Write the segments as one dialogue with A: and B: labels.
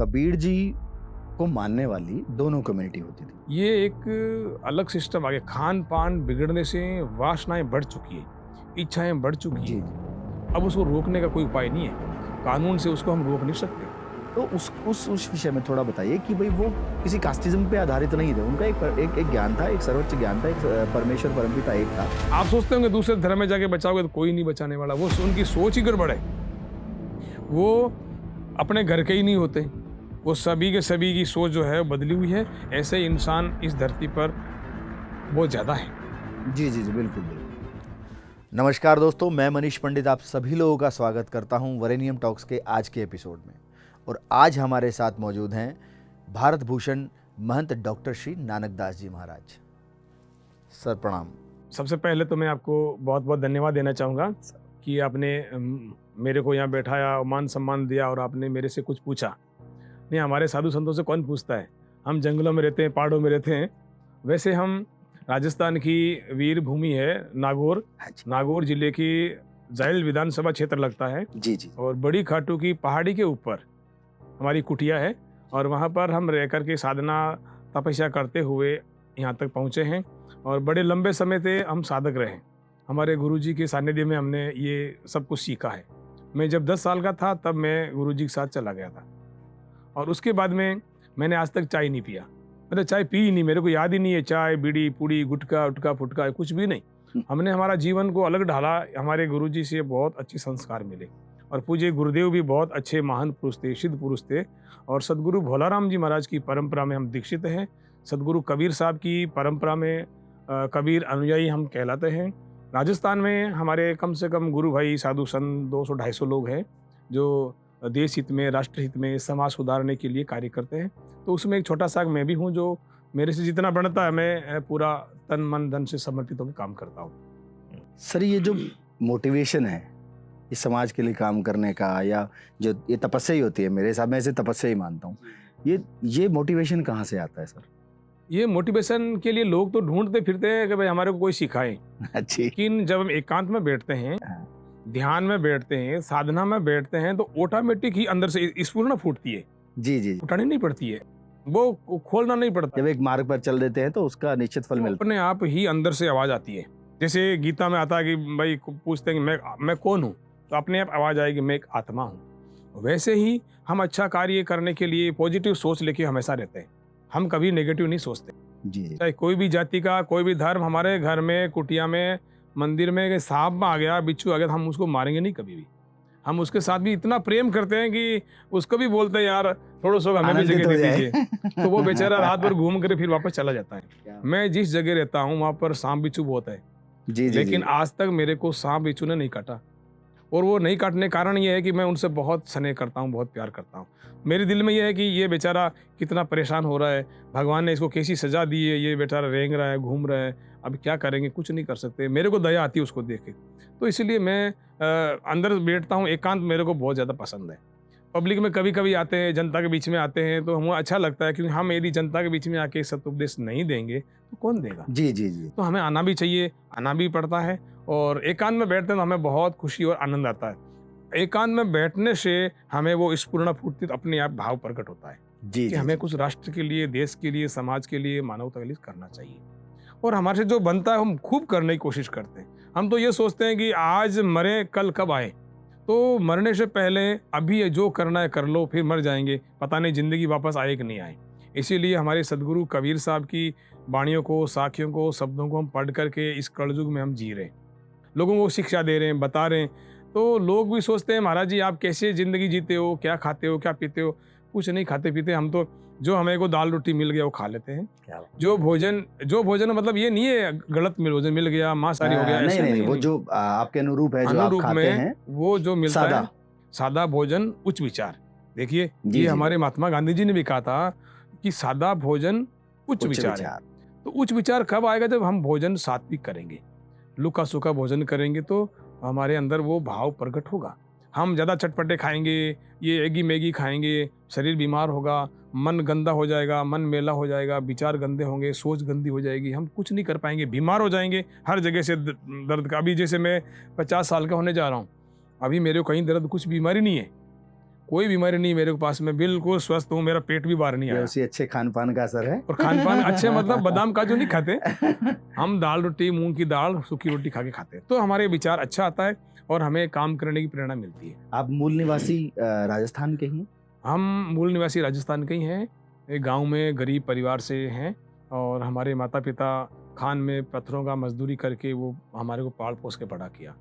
A: कबीर जी को मानने वाली दोनों कम्युनिटी होती थी।
B: ये एक अलग सिस्टम आ गया। खान पान बिगड़ने से वासनाएं बढ़ चुकी है, इच्छाएं बढ़ चुकी
A: जी,
B: है।
A: जी।
B: अब उसको रोकने का कोई उपाय नहीं है, कानून से उसको हम रोक नहीं सकते।
A: तो उस विषय में थोड़ा बताइए कि भाई वो किसी कास्टिज्म पे आधारित नहीं थे। उनका एक ज्ञान था, एक सर्वोच्च ज्ञान था, एक परमेश्वर परमपिता एक था।
B: आप सोचते होंगे दूसरे धर्म में जाके बचाओगे तो कोई नहीं बचाने वाला। वो उनकी सोच ही गड़बड़ है। वो अपने घर के ही नहीं होते। वो सभी के सभी की सोच जो है बदली हुई है। ऐसे इंसान इस धरती पर बहुत ज़्यादा है।
A: जी, जी, जी, बिल्कुल, बिल्कुल। नमस्कार दोस्तों, मैं मनीष पंडित आप सभी लोगों का स्वागत करता हूं वरेनियम टॉक्स के आज के एपिसोड में। और आज हमारे साथ मौजूद हैं भारत भूषण महंत डॉक्टर श्री नानक दास जी महाराज। सर प्रणाम।
B: सबसे पहले तो मैं आपको बहुत बहुत धन्यवाद देना चाहूँगा कि आपने मेरे को यहाँ बैठाया, मान सम्मान दिया और आपने मेरे से कुछ पूछा। नहीं, हमारे साधु संतों से कौन पूछता है। हम जंगलों में रहते हैं, पहाड़ों में रहते हैं। वैसे हम राजस्थान की वीर भूमि है नागौर। नागौर जिले की जायल विधानसभा क्षेत्र लगता है।
A: जी, जी।
B: और बड़ी खाटू की पहाड़ी के ऊपर हमारी कुटिया है और वहाँ पर हम रह कर के साधना तपस्या करते हुए यहाँ तक पहुँचे हैं। और बड़े लंबे समय से हम साधक रहे। हमारे गुरुजी के सानिध्य में हमने ये सब कुछ सीखा है। मैं जब 10 साल का था तब मैं गुरुजी के साथ चला गया था और उसके बाद में मैंने आज तक चाय नहीं पिया। मैंने चाय पी ही नहीं, मेरे को याद ही नहीं है। चाय, बीड़ी, पूड़ी, गुटखा उटका फुटका कुछ भी नहीं। हमने हमारा जीवन को अलग ढाला। हमारे गुरुजी से बहुत अच्छे संस्कार मिले और पूज्य गुरुदेव भी बहुत अच्छे महान पुरुष थे, सिद्ध पुरुष थे। और सदगुरु भोलाराम जी महाराज की परंपरा में हम दीक्षित हैं। सदगुरु कबीर साहब की परंपरा में कबीर अनुयायी हम कहलाते हैं। राजस्थान में हमारे कम से कम गुरु भाई साधु संत 200-250 लोग हैं जो देश हित में, राष्ट्र हित में, समाज सुधारने के लिए कार्य करते हैं। तो उसमें एक छोटा सा मैं भी हूँ जो मेरे से जितना बनता है मैं पूरा तन मन धन से समर्पित होकर काम करता हूँ।
A: सर ये जो मोटिवेशन है इस समाज के लिए काम करने का, या जो ये तपस्या ही होती है, मेरे हिसाब में इसे तपस्या ही मानता हूँ, ये मोटिवेशन कहाँ से आता है सर?
B: ये मोटिवेशन के लिए लोग तो ढूंढते फिरते हैं कि भाई हमारे को कोई सिखाए। लेकिन जब हम एकांत में बैठते हैं, ध्यान में बैठते हैं, साधना में बैठते हैं तो ऑटोमेटिक ही अंदर से स्फुरना फूटती है।
A: जी, जी।
B: उठानी नहीं पड़ती है, वो खोलना नहीं पड़ता।
A: जब एक मार्ग पर चल देते हैं तो उसका निश्चित फल मिलता है।
B: अपने आप ही अंदर से आवाज आती है। जैसे गीता में आता है कि भाई पूछते हैं कि मैं कौन हूँ, तो अपने आप आवाज आएगी मैं एक आत्मा हूँ। वैसे ही हम अच्छा कार्य करने के लिए पॉजिटिव सोच लेके हमेशा रहते हैं। हम कभी नेगेटिव नहीं सोचते।
A: जी।
B: चाहे कोई भी जाति का, कोई भी धर्म, हमारे घर में, कुटिया में, मंदिर में सांप आ गया, बिच्छू आ गया तो हम उसको मारेंगे नहीं कभी भी। हम उसके साथ भी इतना प्रेम करते हैं कि उसको भी बोलते हैं यार थोड़ा सा हमें भी जगह दे दीजिए। तो वो बेचारा रात भर घूम कर फिर वापस चला जाता है। मैं जिस जगह रहता हूँ वहाँ पर सांप बिच्छू बहुत है।
A: जी, जी,
B: लेकिन
A: जी।
B: आज तक मेरे को सांप बिच्छू ने नहीं काटा। और वो नहीं काटने का कारण ये है कि मैं उनसे बहुत स्नेह करता हूँ, बहुत प्यार करता हूँ। मेरे दिल में ये है कि ये बेचारा कितना परेशान हो रहा है, भगवान ने इसको कैसी सजा दी है, ये बेचारा रेंग रहा है, घूम रहा है, अब क्या करेंगे, कुछ नहीं कर सकते। मेरे को दया आती है उसको देख के। तो इसीलिए मैं अंदर बैठता हूँ। एकांत मेरे को बहुत ज़्यादा पसंद है। पब्लिक में कभी कभी आते हैं, जनता के बीच में आते हैं तो हमें अच्छा लगता है, क्योंकि हम यदि जनता के बीच में आके सत्य उपदेश नहीं देंगे तो कौन देगा।
A: जी, जी, जी।
B: तो हमें आना भी चाहिए, आना भी पड़ता है। और एकांत में बैठते हैं तो हमें बहुत खुशी और आनंद आता है। एकांत में बैठने से हमें वो स्फुरना फूटती अपने आप भाव प्रकट होता है
A: जी,
B: कि हमें कुछ राष्ट्र के लिए, देश के लिए, समाज के लिए, मानवता के लिए करना चाहिए। और हमारे से जो बनता है हम खूब करने की कोशिश करते हैं। हम तो ये सोचते हैं कि आज मरे कल कब आए, तो मरने से पहले अभी जो करना है कर लो, फिर मर जाएंगे, पता नहीं जिंदगी वापस आए कि नहीं आए। इसीलिए हमारे सदगुरु कबीर साहब की वाणियों को, साखियों को, शब्दों को हम पढ़ करके इस कलयुग में हम जी रहे हैं, लोगों को शिक्षा दे रहे हैं, बता रहे हैं। तो लोग भी सोचते हैं महाराज जी आप कैसे ज़िंदगी जीते हो, क्या खाते हो, क्या पीते हो। कुछ नहीं खाते पीते, हम तो जो हमें को दाल रोटी मिल गया वो खा लेते हैं। जो भोजन मतलब ये नहीं है गलत भोजन मिल गया, मांसाहारी हो गया,
A: नहीं,
B: ऐसे
A: नहीं, वो जो आपके अनुरूप है, जो आप खाते हैं,
B: वो जो मिलता है सादा भोजन उच्च विचार। देखिए ये हमारे महात्मा गांधी जी ने भी कहा था कि सादा भोजन उच्च विचार है। तो उच्च विचार कब आएगा? जब हम भोजन सात्विक करेंगे, लुका सूखा भोजन करेंगे तो हमारे अंदर वो भाव प्रकट होगा। हम ज़्यादा चटपटे खाएंगे, ये एगी मैगी खाएंगे, शरीर बीमार होगा, मन गंदा हो जाएगा, मन मेला हो जाएगा, विचार गंदे होंगे, सोच गंदी हो जाएगी, हम कुछ नहीं कर पाएंगे, बीमार हो जाएंगे हर जगह से दर्द का। अभी जैसे मैं 50 साल का होने जा रहा हूँ, अभी मेरे को कहीं दर्द, कुछ बीमारी नहीं है। कोई बीमारी नहीं मेरे पास में, बिल्कुल स्वस्थ हूँ, मेरा पेट भी बाहर नहीं
A: ये
B: आया।
A: उसी अच्छे खान पान का असर है।
B: और खान पान अच्छे मतलब बादाम काजू नहीं खाते, हम दाल रोटी, मूंग की दाल, सूखी रोटी खा के खाते हैं, तो हमारे विचार अच्छा आता है और हमें काम करने की प्रेरणा मिलती है।
A: आप मूल निवासी राजस्थान के ही हैं?
B: हम मूल निवासी राजस्थान के ही हैं, एक गांव में गरीब परिवार से हैं और हमारे माता पिता खान में पत्थरों का मजदूरी करके वो हमारे को पाल पोस के बड़ा किया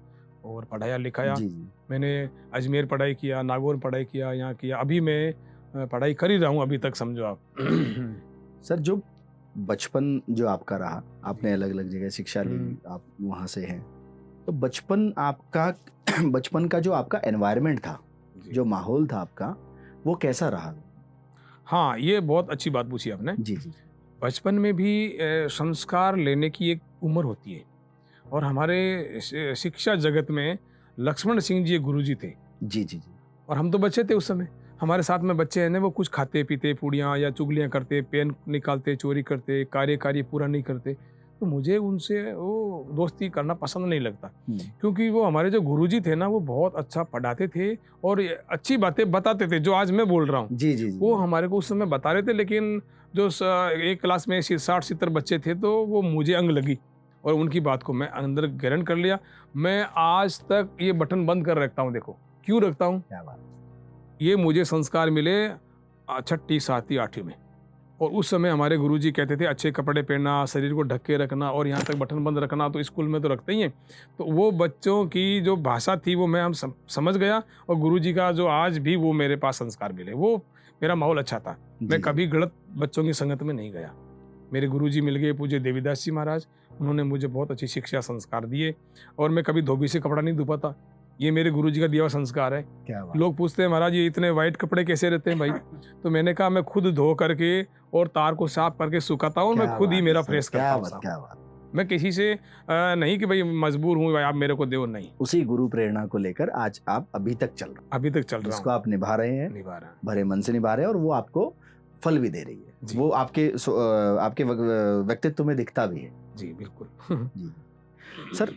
B: और पढ़ाया लिखाया।
A: जी जी।
B: मैंने अजमेर पढ़ाई किया, नागौर पढ़ाई किया, यहाँ किया, अभी मैं पढ़ाई कर ही रहा हूँ अभी तक, समझो आप।
A: सर, जो बचपन जो आपका रहा, आपने अलग अलग जगह शिक्षा ली, आप वहाँ से हैं, तो बचपन आपका बचपन का जो आपका एनवायरनमेंट था, जो माहौल था आपका, वो कैसा रहा?
B: हाँ, ये बहुत अच्छी बात पूछी आपने।
A: जी जी।
B: बचपन में भी संस्कार लेने की एक उम्र होती है और हमारे शिक्षा जगत में लक्ष्मण सिंह जी एक गुरुजी थे।
A: जी जी जी।
B: और हम तो बच्चे थे उस समय, हमारे साथ में बच्चे हैं ना, वो कुछ खाते पीते, पूड़ियाँ या चुगलियाँ करते, पेन निकालते, चोरी करते, कार्य पूरा नहीं करते, तो मुझे उनसे वो दोस्ती करना पसंद नहीं लगता, क्योंकि वो हमारे जो गुरुजी थे ना, वो बहुत अच्छा पढ़ाते थे और अच्छी बातें बताते थे, जो आज मैं बोल रहा हूँ
A: जी जी जी।
B: वो हमारे को उस समय बता रहे थे। लेकिन जो एक क्लास में 60-70 बच्चे थे, तो वो मुझे अंग लगी और उनकी बात को मैं अंदर ग्रहण कर लिया। मैं आज तक ये बटन बंद कर रखता हूँ। देखो क्यों रखता हूँ,
A: क्या बात।
B: ये मुझे संस्कार मिले 6ठी 7वीं 8वीं में, और उस समय हमारे गुरुजी कहते थे अच्छे कपड़े पहनना, शरीर को ढक के रखना और यहाँ तक बटन बंद रखना, तो स्कूल में तो रखते ही हैं। तो वो बच्चों की जो भाषा थी वो मैं समझ गया, और गुरुजी का जो आज भी वो मेरे पास संस्कार मिले, वो मेरा माहौल अच्छा था। मैं कभी गलत बच्चों की संगत में नहीं गया। मेरे गुरुजी मिल गए पूज्य देवीदास जी महाराज, उन्होंने मुझे बहुत अच्छी शिक्षा संस्कार दिए और मैं कभी धोबी से कपड़ा नहीं धोपाता, ये मेरे गुरुजी का दिया हुआ संस्कार है।
A: क्या बात।
B: लोग पूछते हैं महाराज ये इतने वाइट कपड़े कैसे रहते हैं भाई, तो मैंने कहा मैं खुद धो करके और तार को साफ करके सुखाता हूँ, मैं खुद ही मेरा प्रेस करता हूँ।
A: क्या बात।
B: मैं किसी से नहीं कि भाई मजबूर हूँ आप मेरे को दो, नहीं।
A: उसी गुरु प्रेरणा को लेकर आज आप अभी तक चल रहे हैं,
B: अभी तक चल रहा
A: जिसको
B: हूँ,
A: आप निभा रहे हैं,
B: निभा रहा है,
A: भरे मन से निभा रहे हैं, और वो आपको फल भी दे रही है। वो आपके व्यक्तित्व में दिखता भी है।
B: जी बिल्कुल।
A: जी। सर,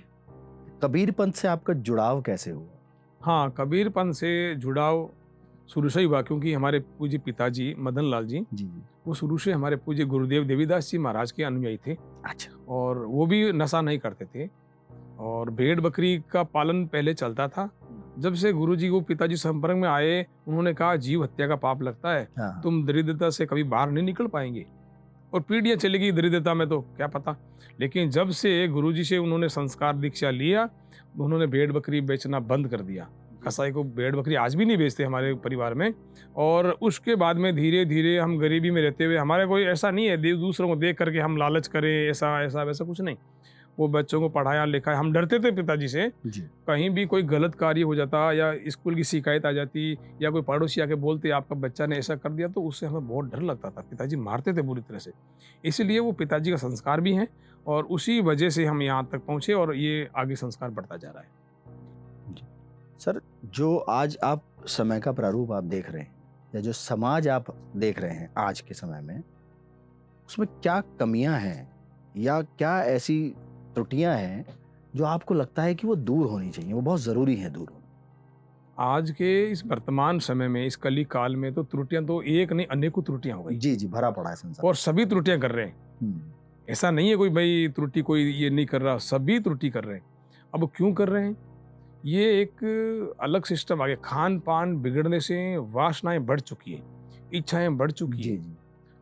A: कबीर पंथ से आपका जुड़ाव कैसे हुआ?
B: हाँ, कबीर पंथ से जुड़ाव शुरू से ही हुआ, क्योंकि हमारे पूज्य पिताजी मदन लाल जी
A: जी।
B: वो शुरू से हमारे पूज्य गुरुदेव देवीदास जी महाराज के अनुयायी थे।
A: अच्छा।
B: और वो भी नशा नहीं करते थे और भेड़ बकरी का पालन पहले चलता था। जब से गुरुजी वो पिताजी संपर्क में आए, उन्होंने कहा जीव हत्या का पाप लगता है,
A: हाँ।
B: तुम दरिद्रता से कभी बाहर नहीं निकल पाएंगे, और पीढ़ियां चलेगी दरिद्रता में तो क्या पता। लेकिन जब से गुरुजी से उन्होंने संस्कार दीक्षा लिया, उन्होंने भेड़ बकरी बेचना बंद कर दिया। कसाई को भेड़ बकरी आज भी नहीं बेचते हमारे परिवार में। और उसके बाद में धीरे धीरे हम गरीबी में रहते हुए, हमारे कोई ऐसा नहीं है दूसरों को देख करके हम लालच करें, ऐसा ऐसा वैसा कुछ नहीं। वो बच्चों को पढ़ाया लिखाया, हम डरते थे पिताजी से
A: जी।
B: कहीं भी कोई गलत कार्य हो जाता या स्कूल की शिकायत आ जाती या कोई पड़ोसी आके बोलते आपका बच्चा ने ऐसा कर दिया, तो उससे हमें बहुत डर लगता था। पिताजी मारते थे बुरी तरह से, इसलिए वो पिताजी का संस्कार भी है और उसी वजह से हम यहाँ तक पहुँचे और ये आगे संस्कार बढ़ता जा रहा है।
A: सर, जो आज आप समय का प्रारूप आप देख रहे हैं या जो समाज आप देख रहे हैं आज के समय में, उसमें क्या कमियां हैं या क्या ऐसी त्रुटियां हैं जो आपको लगता है कि वो दूर होनी चाहिए, वो बहुत ज़रूरी है दूर होना?
B: आज के इस वर्तमान समय में, इस कली काल में, तो त्रुटियां तो एक नहीं अनेकों त्रुटियां हो गई।
A: जी जी, भरा पड़ा है संसार
B: और सभी त्रुटियां कर रहे हैं। ऐसा नहीं है कोई भाई त्रुटि कोई ये नहीं कर रहा, सभी त्रुटि कर रहे हैं। अब क्यों कर रहे हैं, ये एक अलग सिस्टम आ गया। खान पान बिगड़ने से वासनाएं बढ़ चुकी है, इच्छाएं बढ़ चुकी है।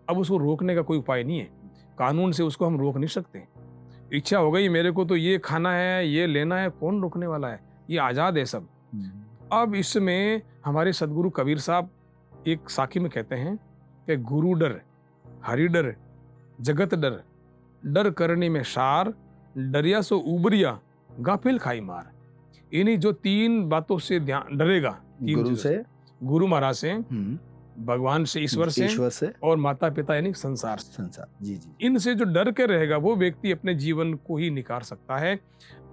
B: अब उसको रोकने का कोई उपाय नहीं है, कानून से उसको हम रोक नहीं सकते। इच्छा हो गई मेरे को तो ये खाना है, ये लेना है, कौन रोकने वाला है, ये आज़ाद है सब। अब इसमें हमारे सदगुरु कबीर साहब एक साखी में कहते हैं कि गुरु डर, हरि डर, जगत डर, डर करने में सार, डरिया सो उबरिया, गाफिल खाई मार। इन्हीं जो 3 बातों से ध्यान डरेगा,
A: गुरु से,
B: गुरु महाराज से, भगवान से, ईश्वर से और माता पिता यानी संसार।
A: जी जी।
B: इनसे जो डर के रहेगा वो व्यक्ति अपने जीवन को ही निखार सकता है।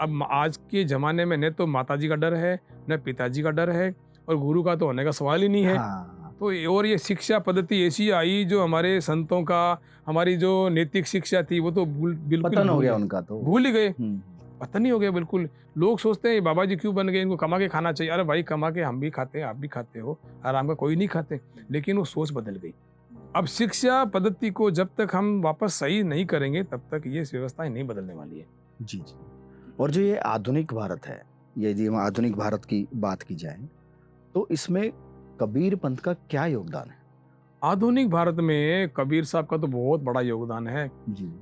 B: अब आज के जमाने में न तो माताजी का डर है, न पिताजी का डर है, और गुरु का तो होने का सवाल ही नहीं है। तो और ये शिक्षा पद्धति ऐसी आई जो हमारे संतों का, हमारी जो नैतिक शिक्षा थी वो तो बिल्कुल
A: पतन हो गया उनका, तो
B: भूल ही गए। पता नहीं हो गया बिल्कुल। लोग सोचते हैं ये बाबा जी क्यों बन गए, इनको कमा के खाना चाहिए। अरे भाई कमा के हम भी खाते हैं, आप भी खाते हो, आराम का कोई नहीं खाते। लेकिन वो सोच बदल गई। अब शिक्षा पद्धति को जब तक हम वापस सही नहीं करेंगे तब तक ये व्यवस्थाएं नहीं बदलने वाली है।
A: जी जी। और जो ये आधुनिक भारत है, यदि हम आधुनिक भारत की बात की जाए तो इसमें कबीर पंथ का क्या योगदान है?
B: आधुनिक भारत में कबीर साहब का तो बहुत बड़ा योगदान है।
A: जी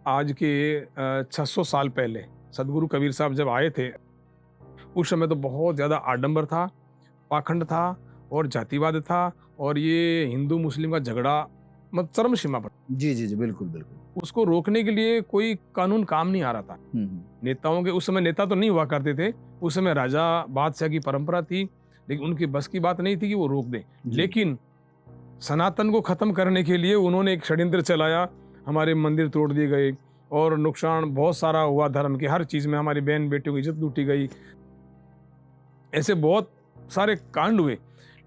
B: आज के 600 साल पहले सदगुरु कबीर साहब जब आए थे, उस समय तो बहुत ज़्यादा आडंबर था, पाखंड था और जातिवाद था, और ये हिंदू मुस्लिम का झगड़ा मतलब चरम सीमा पर।
A: जी जी जी, बिल्कुल बिल्कुल।
B: उसको रोकने के लिए कोई कानून काम नहीं आ रहा था।
A: हम्म।
B: नेताओं के, उस समय नेता तो नहीं हुआ करते थे, उस समय राजा बादशाह की परंपरा थी, लेकिन उनकी बस की बात नहीं थी कि वो रोक दें।
A: जी।
B: लेकिन सनातन को खत्म करने के लिए उन्होंने एक षड्यंत्र चलाया, हमारे मंदिर तोड़ दिए गए और नुकसान बहुत सारा हुआ, धर्म के हर चीज़ में हमारी बहन बेटियों की इज्जत लूटी गई, ऐसे बहुत सारे कांड हुए।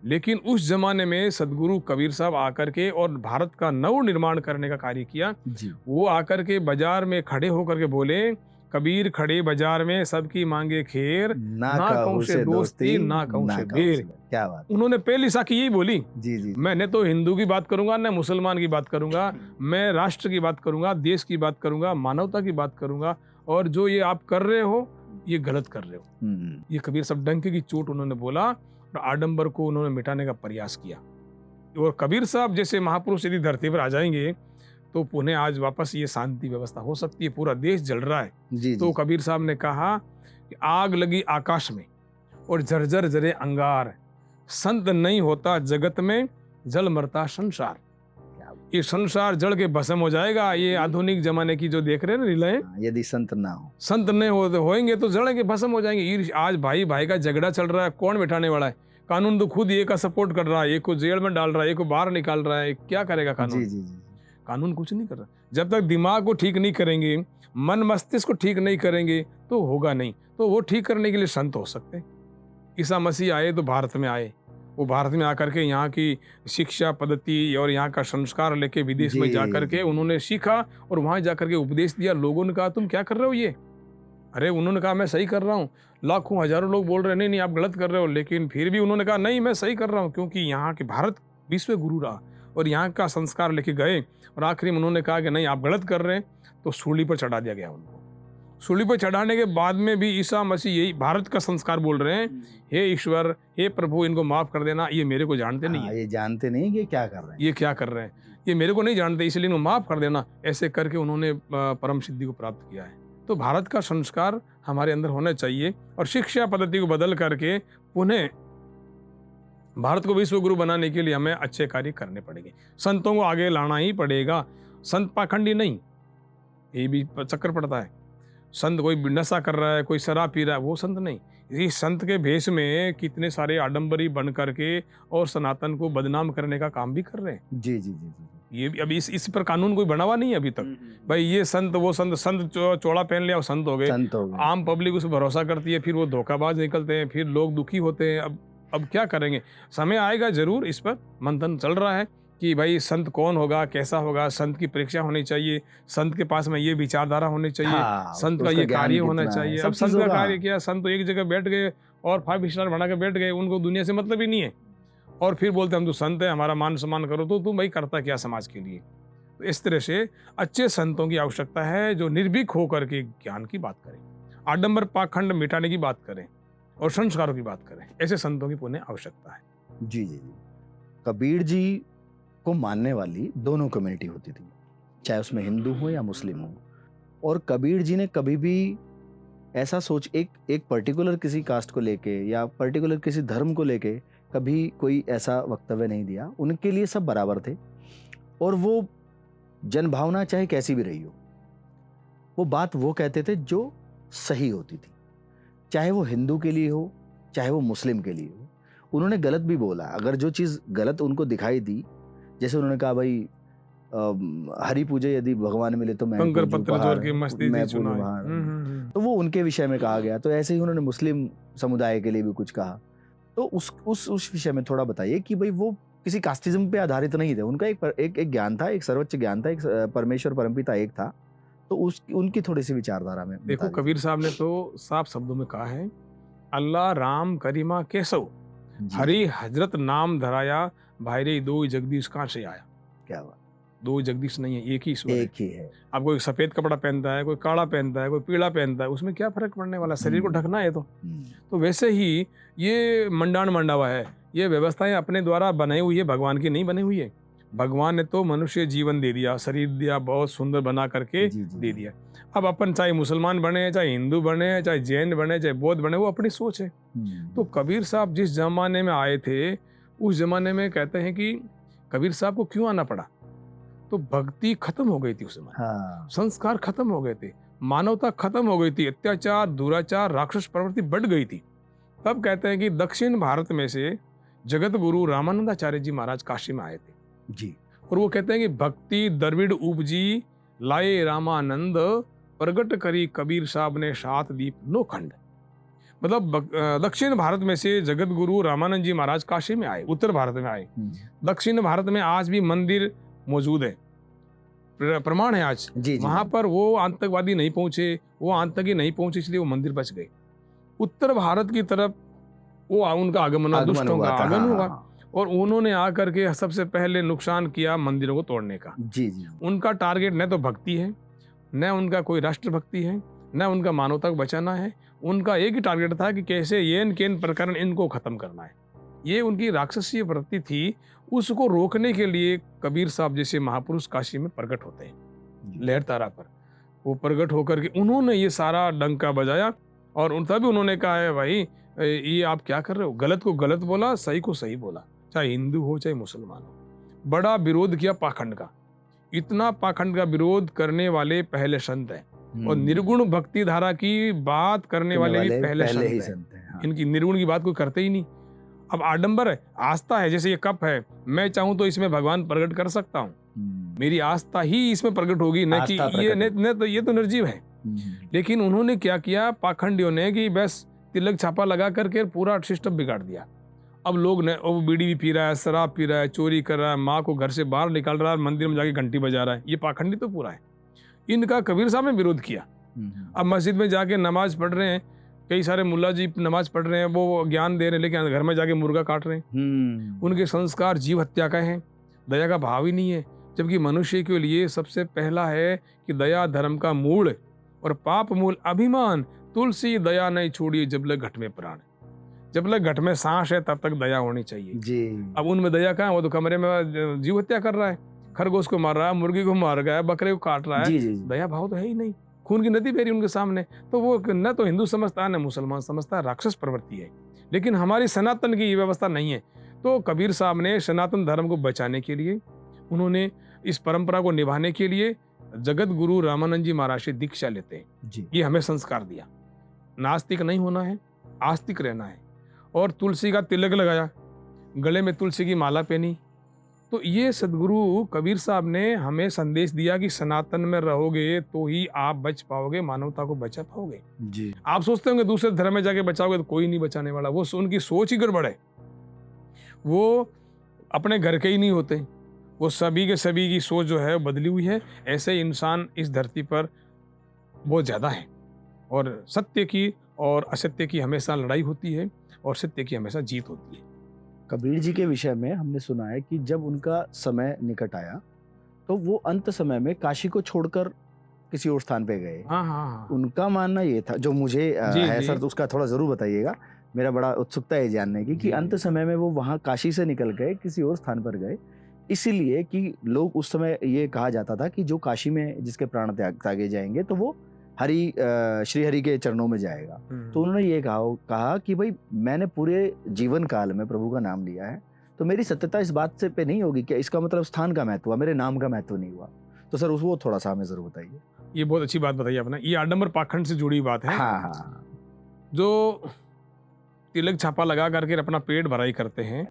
B: लेकिन उस जमाने में सदगुरु कबीर साहब आकर के और भारत का नव निर्माण करने का कार्य किया।
A: जी
B: वो आकर के बाजार में खड़े होकर के बोले, कबीर खड़े बाजार में सबकी मांगे खेर,
A: ना
B: ना कहूं से दोस्ती ना कहूं से बैर।
A: क्या बात।
B: उन्होंने पहली साखी यही बोली,
A: जी जी
B: मैंने तो हिंदू की बात करूंगा, ना मुसलमान की बात करूंगा, मैं राष्ट्र की बात करूंगा, देश की बात करूंगा, मानवता की बात करूंगा, और जो ये आप कर रहे हो ये गलत कर रहे हो। ये कबीर साहब डंके की चोट उन्होंने बोला और आडंबर को उन्होंने मिटाने का प्रयास किया। और कबीर साहब जैसे महापुरुष यदि धरती पर आ जाएंगे तो पुनः आज वापस ये शांति व्यवस्था हो सकती है। पूरा देश जल रहा है।
A: जी
B: तो
A: जी।
B: कबीर साहब ने कहा कि आग लगी आकाश में और झरझर जरे अंगार, संत नहीं होता जगत में, जल मरता संसार। ये संसार जल के भस्म हो जाएगा। ये आधुनिक जमाने की जो देख रहे हैं ना लीलाएं,
A: यदि संत ना हो,
B: संत नहीं होएंगे तो जड़ के भस्म हो जाएंगे। आज भाई भाई का झगड़ा चल रहा है, कौन बिठाने वाला है? कानून तो खुद एक का सपोर्ट कर रहा है, एक को जेल में डाल रहा है, एक को बाहर निकाल रहा है। क्या करेगा कानून?
A: जी जी जी।
B: कानून कुछ नहीं कर रहा। जब तक दिमाग को ठीक नहीं करेंगे, मन मस्तिष्क को ठीक नहीं करेंगे तो होगा नहीं। तो वो ठीक करने के लिए संत हो सकते हैं। ईसा मसीह आए तो भारत में आए, वो भारत में आकर के यहाँ की शिक्षा पद्धति और यहाँ का संस्कार लेके विदेश में जाकर के उन्होंने सीखा और वहाँ जाकर के उपदेश दिया। लोगों ने कहा तुम क्या कर रहे हो ये? अरे उन्होंने कहा मैं सही कर रहा हूँ। लाखों हजारों लोग बोल रहे नहीं नहीं आप गलत कर रहे हो, लेकिन फिर भी उन्होंने कहा नहीं मैं सही कर रहा हूँ, क्योंकि यहाँ के भारत विश्व गुरु रहा और यहाँ का संस्कार लेके गए। और आखिरी में उन्होंने कहा कि नहीं आप गलत कर रहे हैं, तो सूली पर चढ़ा दिया गया उनको। सूली पर चढ़ाने के बाद में भी ईसा मसीह यही भारत का संस्कार बोल रहे हैं, हे ईश्वर, हे प्रभु, इनको माफ कर देना, ये मेरे को जानते नहीं है।
A: ये जानते नहीं कि क्या कर रहे हैं,
B: ये क्या कर रहे हैं, ये मेरे को नहीं जानते, इसलिए इनको माफ कर देना। ऐसे करके उन्होंने परम सिद्धि को प्राप्त किया है। तो भारत का संस्कार हमारे अंदर होना चाहिए और शिक्षा पद्धति को बदल करके पुनः भारत को विश्व गुरु बनाने के लिए हमें अच्छे कार्य करने पड़ेंगे। संतों को आगे लाना ही पड़ेगा। संत पाखंडी नहीं, ये भी चक्कर पड़ता है। संत कोई नशा कर रहा है, कोई शराब पी रहा है, वो संत नहीं। इस संत के भेष में कितने सारे आडंबरी बन करके और सनातन को बदनाम करने का काम भी कर रहे हैं।
A: जी जी जी जी।
B: ये भी अभी इस पर कानून कोई बना हुआ नहीं है अभी तक। भाई ये संत वो संत, चोड़ा पहन लिया और संत हो गए। आम पब्लिक उस पर भरोसा करती है, फिर वो धोखाबाज निकलते हैं, फिर लोग दुखी होते हैं। अब क्या करेंगे? समय आएगा जरूर, इस पर मंथन चल रहा है कि भाई संत कौन होगा, कैसा होगा। संत की परीक्षा होनी चाहिए, संत के पास में ये विचारधारा होनी चाहिए, संत का ये कार्य होना चाहिए। अब संत का कार्य क्या? संत तो एक जगह बैठ गए और 5 स्टार बना के बैठ गए, उनको दुनिया से मतलब ही नहीं है, और फिर बोलते हम तो संत है, हमारा मान सम्मान करो। तो तुम भाई करता क्या समाज के लिए? तो इस तरह से अच्छे संतों की आवश्यकता है जो निर्भीक होकर के ज्ञान की बात करें, आडंबर पाखंड मिटाने की बात करें और संस्कारों की बात करें। ऐसे संतों की पुनः आवश्यकता है।
A: जी जी जी। कबीर जी को मानने वाली दोनों कम्युनिटी होती थी, चाहे उसमें हिंदू हो या मुस्लिम हो। और कबीर जी ने कभी भी ऐसा सोच एक पर्टिकुलर किसी कास्ट को लेके या पर्टिकुलर किसी धर्म को लेके कभी कोई ऐसा वक्तव्य नहीं दिया। उनके लिए सब बराबर थे और वो जनभावना चाहे कैसी भी रही हो, वो बात वो कहते थे जो सही होती थी, चाहे वो हिंदू के लिए हो चाहे वो मुस्लिम के लिए हो। उन्होंने गलत भी बोला, अगर जो चीज़ गलत उनको दिखाई दी, जैसे उन्होंने कहा भाई हरि पूजे यदि भगवान मिले तो मैं
B: कंकर पत्थर जोड़ के मस्ती
A: मैं
B: दी चुनाई।
A: तो वो उनके विषय में कहा गया। तो ऐसे ही उन्होंने मुस्लिम समुदाय के लिए भी कुछ कहा। तो उस विषय में थोड़ा बताइए कि भाई वो किसी कास्टिज्म पे आधारित नहीं थे। उनका एक ज्ञान था, एक सर्वोच्च ज्ञान था, एक परमेश्वर परमपिता एक था, तो उस उनकी थोड़ी सी विचारधारा में बता
B: देखो,
A: दीजिए।
B: कबीर साहब ने तो साफ शब्दों में कहा है, अल्लाह राम करीमा केसव,
A: जी,
B: हरि हजरत नाम धराया, भाईरे दो जगदीश कहाँ से आया।
A: क्या बात,
B: दो जगदीश नहीं है, एक ही ईश्वर है।
A: एक ही है।
B: अब कोई सफेद कपड़ा पहनता है, कोई काला पहनता है, कोई पीला पहनता है, उसमें क्या फर्क पड़ने वाला, शरीर को ढकना है तो। तो वैसे ही ये मंडान मंडा हुआ है, ये व्यवस्थाएं अपने द्वारा बनाई हुई है, भगवान की नहीं बनी हुई है। भगवान ने तो मनुष्य जीवन दे दिया, शरीर दिया, बहुत सुंदर बना करके
A: जी, जी,
B: दे दिया। अब अपन चाहे मुसलमान बने, चाहे हिंदू बने, चाहे जैन बने, चाहे बौद्ध बने, वो अपनी सोच है। तो कबीर साहब जिस जमाने में आए थे, उस जमाने में कहते हैं कि कबीर साहब को क्यों आना पड़ा, तो भक्ति खत्म हो गई थी उस समय,
A: हाँ,
B: संस्कार खत्म हो गए थे, मानवता खत्म हो गई थी, अत्याचार, दुराचार, राक्षस प्रवृत्ति बढ़ गई थी। तब कहते हैं कि दक्षिण भारत में से जगत गुरु रामानंदाचार्य जी महाराज काशी में आए थे,
A: जी,
B: और वो कहते हैं कि भक्ति द्रविड़ उपजी, लाए रामानंद, प्रगट करी कबीर साहब ने सात दीप नो खंड। मतलब दक्षिण भारत में से जगत गुरु रामानंद जी महाराज काशी में आए, उत्तर भारत में आए। दक्षिण भारत में आज भी मंदिर मौजूद है, प्रमाण है आज।
A: जी, जी,
B: वहां पर वो आतंकवादी नहीं पहुंचे, वो आतंकी नहीं पहुंचे, इसलिए वो मंदिर बच गए। उत्तर भारत की तरफ वो उनका आगमन हुआ, दुष्टों का आगमन हुआ, और उन्होंने आकर के सबसे पहले नुकसान किया मंदिरों को तोड़ने का।
A: जी, जी,
B: उनका टारगेट न तो भक्ति है, न उनका कोई राष्ट्रभक्ति है, न उनका मानवता को बचाना है। उनका एक ही टारगेट था कि कैसे येन केन प्रकरण इनको खत्म करना है। ये उनकी राक्षसीय वृत्ति थी। उसको रोकने के लिए कबीर साहब जैसे महापुरुष काशी में प्रकट होते हैं, लहर तारा पर। वो प्रकट होकर के उन्होंने ये सारा डंका बजाया, और तभी उन्होंने कहा है, भाई ये आप क्या कर रहे हो, गलत को गलत बोला, सही को सही बोला, चाहे हिंदू हो चाहे मुसलमान हो। बड़ा विरोध किया पाखंड का। इतना पाखंड का विरोध करने वाले पहले संत हैं, और निर्गुण भक्ति धारा की बात करने वाले भी पहले संत हैं।
A: हाँ।
B: इनकी निर्गुण की बात कोई करते ही नहीं। अब आडंबर है, आस्था है, जैसे ये कप है, मैं चाहूं तो इसमें भगवान प्रकट कर सकता हूं, मेरी आस्था ही इसमें प्रकट होगी, न कि ये तो निर्जीव है। लेकिन उन्होंने क्या किया पाखंडियों ने, कि बस तिलक छापा लगा करके पूरा सिस्टम बिगाड़ दिया। अब लोग ने वो बीड़ी भी पी रहा है, शराब पी रहा है, चोरी कर रहा है, माँ को घर से बाहर निकाल रहा है, मंदिर में जाके घंटी बजा रहा है। ये पाखंडी तो पूरा है। इनका कबीर साहब ने विरोध किया। अब मस्जिद में जाके नमाज पढ़ रहे हैं, कई सारे मुल्ला जी नमाज पढ़ रहे हैं, वो ज्ञान दे रहे हैं, लेकिन घर में जाके मुर्गा काट रहे हैं। उनके संस्कार जीव हत्या का है, दया का भाव ही नहीं है। जबकि मनुष्य के लिए सबसे पहला है कि दया धर्म का मूल, और पाप मूल अभिमान, तुलसी दया नहीं छोड़िए जब लग घट में प्राण। जब लग घट में सांस है तब तक दया होनी चाहिए
A: जी।
B: अब उनमें दया कहाँ है, वो तो कमरे में जीव हत्या कर रहा है, खरगोश को मार रहा है, मुर्गी को मार रहा है, बकरे को काट रहा है।
A: जी, जी।
B: दया भाव तो है ही नहीं, खून की नदी बह रही उनके सामने। तो वो न तो हिंदू समझता है न मुसलमान समझता है, राक्षस प्रवृत्ति है। लेकिन हमारी सनातन की ये व्यवस्था नहीं है। तो कबीर साहब ने सनातन धर्म को बचाने के लिए, उन्होंने इस परंपरा को निभाने के लिए जगत गुरु रामानंद जी महाराज से दीक्षा लेते हैं जी। ये हमें संस्कार दिया, नास्तिक नहीं होना है, आस्तिक रहना है। और तुलसी का तिलक लगाया, गले में तुलसी की माला पहनी। तो ये सदगुरु कबीर साहब ने हमें संदेश दिया कि सनातन में रहोगे तो ही आप बच पाओगे, मानवता को बचा पाओगे जी। आप सोचते होंगे दूसरे धर्म में जाके बचाओगे तो कोई नहीं बचाने वाला, वो उनकी सोच ही गड़बड़ है। वो अपने घर के ही नहीं होते, वो सभी के सभी की सोच जो है बदली हुई है। ऐसे इंसान इस धरती पर बहुत ज़्यादा है, और सत्य की और असत्य की हमेशा लड़ाई होती है, और सत्य की हमेशा जीत होती है।
A: कबीर जी के विषय में हमने सुना है कि जब उनका समय निकट आया तो वो अंत समय में काशी को छोड़कर किसी और स्थान पे गए।
B: हाँ।
A: उनका मानना ये था, जो मुझे है सर, तो उसका थोड़ा जरूर बताइएगा, मेरा बड़ा उत्सुकता है जानने की कि अंत समय में वो वहाँ काशी से निकल गए, किसी और स्थान पर गए, इसीलिए कि लोग उस समय ये कहा जाता था कि जो काशी में जिसके प्राण त्यागे जाएंगे तो वो श्री हरि के चरणों में जाएगा। तो उन्होंने ये कहा कि भाई मैंने पूरे जीवन काल में प्रभु का नाम लिया है, तो मेरी सत्यता इस बात से पे नहीं होगी कि इसका मतलब स्थान का महत्व हुआ, मेरे नाम का महत्व नहीं हुआ। तो सर वो थोड़ा सा हमें जरूर बताइए।
B: ये बहुत अच्छी बात बताइए आपने, ये आडंबर पाखंड से जुड़ी बात है।
A: हाँ।
B: जो तिलक छापा लगा करके अपना पेट भराई करते हैं,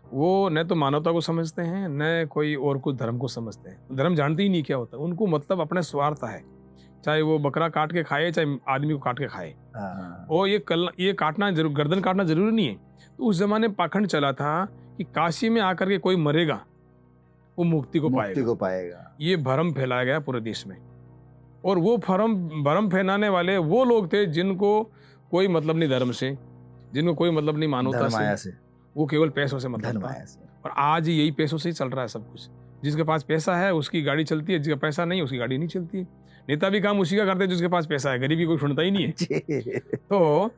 B: वो न तो मानवता को समझते हैं, न कोई और कुछ धर्म को समझते हैं। धर्म जानते ही नहीं क्या होता, उनको मतलब अपने स्वार्थ है, चाहे वो बकरा काट के खाए चाहे आदमी को काट के खाए। और ये काटना जरूर, गर्दन काटना जरूरी नहीं है। तो उस जमाने पाखंड चला था कि काशी में आकर के कोई मरेगा वो मुक्ति को पाएगा।
A: पाएगा।
B: ये भ्रम फैलाया गया पूरे देश में। और वो भरम फैलाने वाले वो लोग थे जिनको कोई मतलब नहीं धर्म से, जिनको कोई मतलब नहीं मानवता
A: धर्माया
B: से,
A: से,
B: वो केवल पैसों से मतलब था।
A: धर्माया से।
B: और आज यही पैसों से ही चल रहा है सब कुछ। जिसके पास पैसा है उसकी गाड़ी चलती है, जिसका पैसा नहीं उसकी गाड़ी नहीं चलती है। नेता भी काम उसी का करते हैं जिसके पास पैसा है, गरीबी कोई सुनता ही नहीं है।
A: जी।
B: तो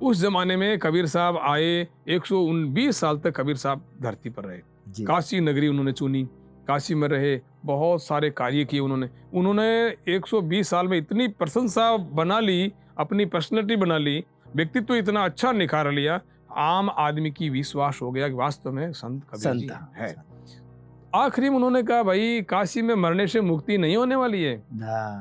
B: उस जमाने में कबीर साहब आए, 120 साल तक कबीर साहब धरती पर रहे।
A: जी।
B: काशी नगरी उन्होंने चुनी, काशी में रहे, बहुत सारे कार्य किए उन्होंने 120 साल में इतनी प्रशंसा बना ली, अपनी पर्सनैलिटी बना ली, व्यक्तित्व इतना अच्छा निखार लिया, आम आदमी की विश्वास हो गया कि वास्तव में संत कबीर जी है। आखिरी में उन्होंने कहा भाई काशी में मरने से मुक्ति नहीं होने वाली है।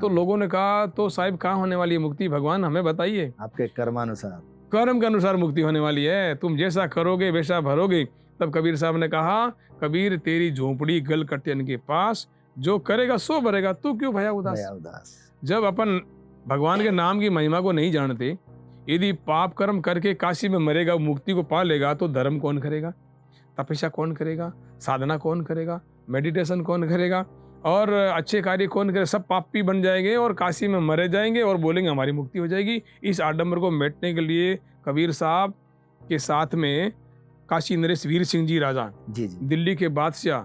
B: तो लोगों ने कहा तो साहिब कहाँ होने वाली है मुक्ति, भगवान हमें बताइए।
A: आपके कर्मानुसार,
B: कर्म के अनुसार मुक्ति होने वाली है, तुम जैसा करोगे वैसा भरोगे। तब कबीर साहब ने कहा कबीर तेरी झोपड़ी गल कटियन के पास, जो करेगा सो भरेगा, तू क्यों भया उदास। जब अपन भगवान के नाम की महिमा को नहीं जानते, यदि पाप कर्म करके काशी में मरेगा, मुक्ति को पा लेगा, तो धर्म कौन करेगा, तपस्या कौन करेगा, साधना कौन करेगा, मेडिटेशन कौन करेगा और अच्छे कार्य कौन करेगा। सब पापी बन जाएंगे और काशी में मरे जाएंगे और बोलेंगे हमारी मुक्ति हो जाएगी। इस आडंबर को मिटने के लिए कबीर साहब के साथ में काशी नरेश वीर सिंह जी राजा,
A: जी जी,
B: दिल्ली के बादशाह,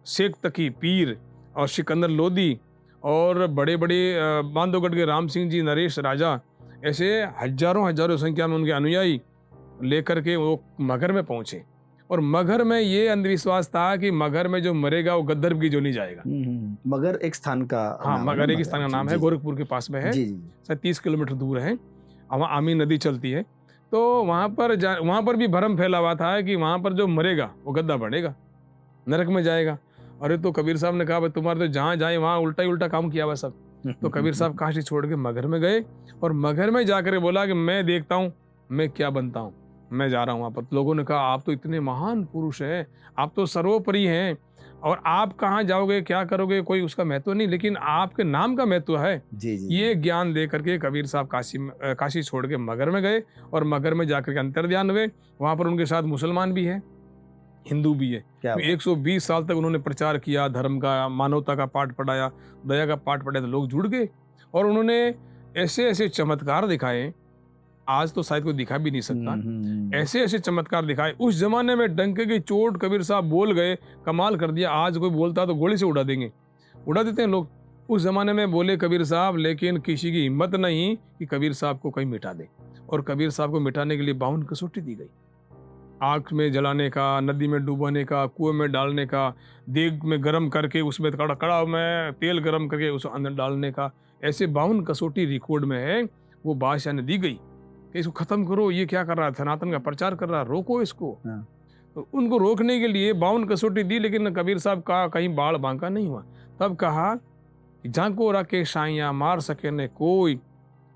B: शेख तकी पीर और सिकंदर लोदी और बड़े बड़े बांधवगढ़ के राम सिंह जी नरेश राजा, ऐसे हजारों संख्या में उनके अनुयायी लेकर के वो मगहर में पहुंचे। और मगहर में ये अंधविश्वास था कि मगहर में जो मरेगा वो गद्दर की जो नहीं जाएगा।
A: मगर एक स्थान का,
B: हाँ, मगहर एक स्थान का नाम है, गोरखपुर के पास में है, शायद 30 किलोमीटर दूर है। वहाँ आमी नदी चलती है। तो वहाँ पर भी भ्रम फैला हुआ था कि वहाँ पर जो मरेगा वो गद्दा बढ़ेगा, नरक में जाएगा। अरे तो कबीर साहब ने कहा भाई तुम्हारे तो जहाँ जाए वहाँ उल्टा ही उल्टा काम किया हुआ सब। तो कबीर साहब काशी छोड़ के मगहर में गए और मगहर में जाकर बोला कि मैं देखता हूँ मैं क्या बनता हूँ, मैं जा रहा हूँ वहाँ पर। लोगों ने कहा आप तो इतने महान पुरुष हैं, आप तो सर्वोपरि हैं और आप कहाँ जाओगे, क्या करोगे, कोई उसका महत्व नहीं, लेकिन आपके नाम का महत्व है।
A: जी जी।
B: ये ज्ञान दे करके कबीर साहब काशी छोड़ के मगहर में गए और मगहर में जाकर के अंतर्ध्यान हुए। वहाँ पर उनके साथ मुसलमान भी है, हिंदू भी है। तो 120 साल तक उन्होंने प्रचार किया, धर्म का, मानवता का पाठ पढ़ाया, दया का पाठ पढ़ाया, तो लोग जुड़ गए और उन्होंने ऐसे ऐसे चमत्कार दिखाए, आज तो शायद कोई दिखा भी नहीं सकता। ऐसे ऐसे चमत्कार दिखाए। उस जमाने में डंके की चोट कबीर साहब बोल गए, कमाल कर दिया। आज कोई बोलता तो गोली से उड़ा देंगे, उड़ा देते हैं लोग। उस जमाने में बोले कबीर साहब, लेकिन किसी की हिम्मत नहीं कि कबीर साहब को कहीं मिटा दे। और कबीर साहब को मिटाने के लिए 52 कसौटी दी गई, आग में जलाने का, नदी में डुबाने का, कुएं में डालने का, देग में गर्म करके उसमें कड़ा में तेल गर्म करके उस अंदर डालने का। ऐसे 52 कसौटी रिकॉर्ड में है। वो बादशाह ने दी गई कि इसको खत्म करो, ये क्या कर रहा है, सनातन का प्रचार कर रहा है, रोको इसको। तो उनको रोकने के लिए 52 कसौटी दी, लेकिन कबीर साहब का कहीं बाल बांका नहीं हुआ। तब कहा जाको रखे साइया मार सके न कोई,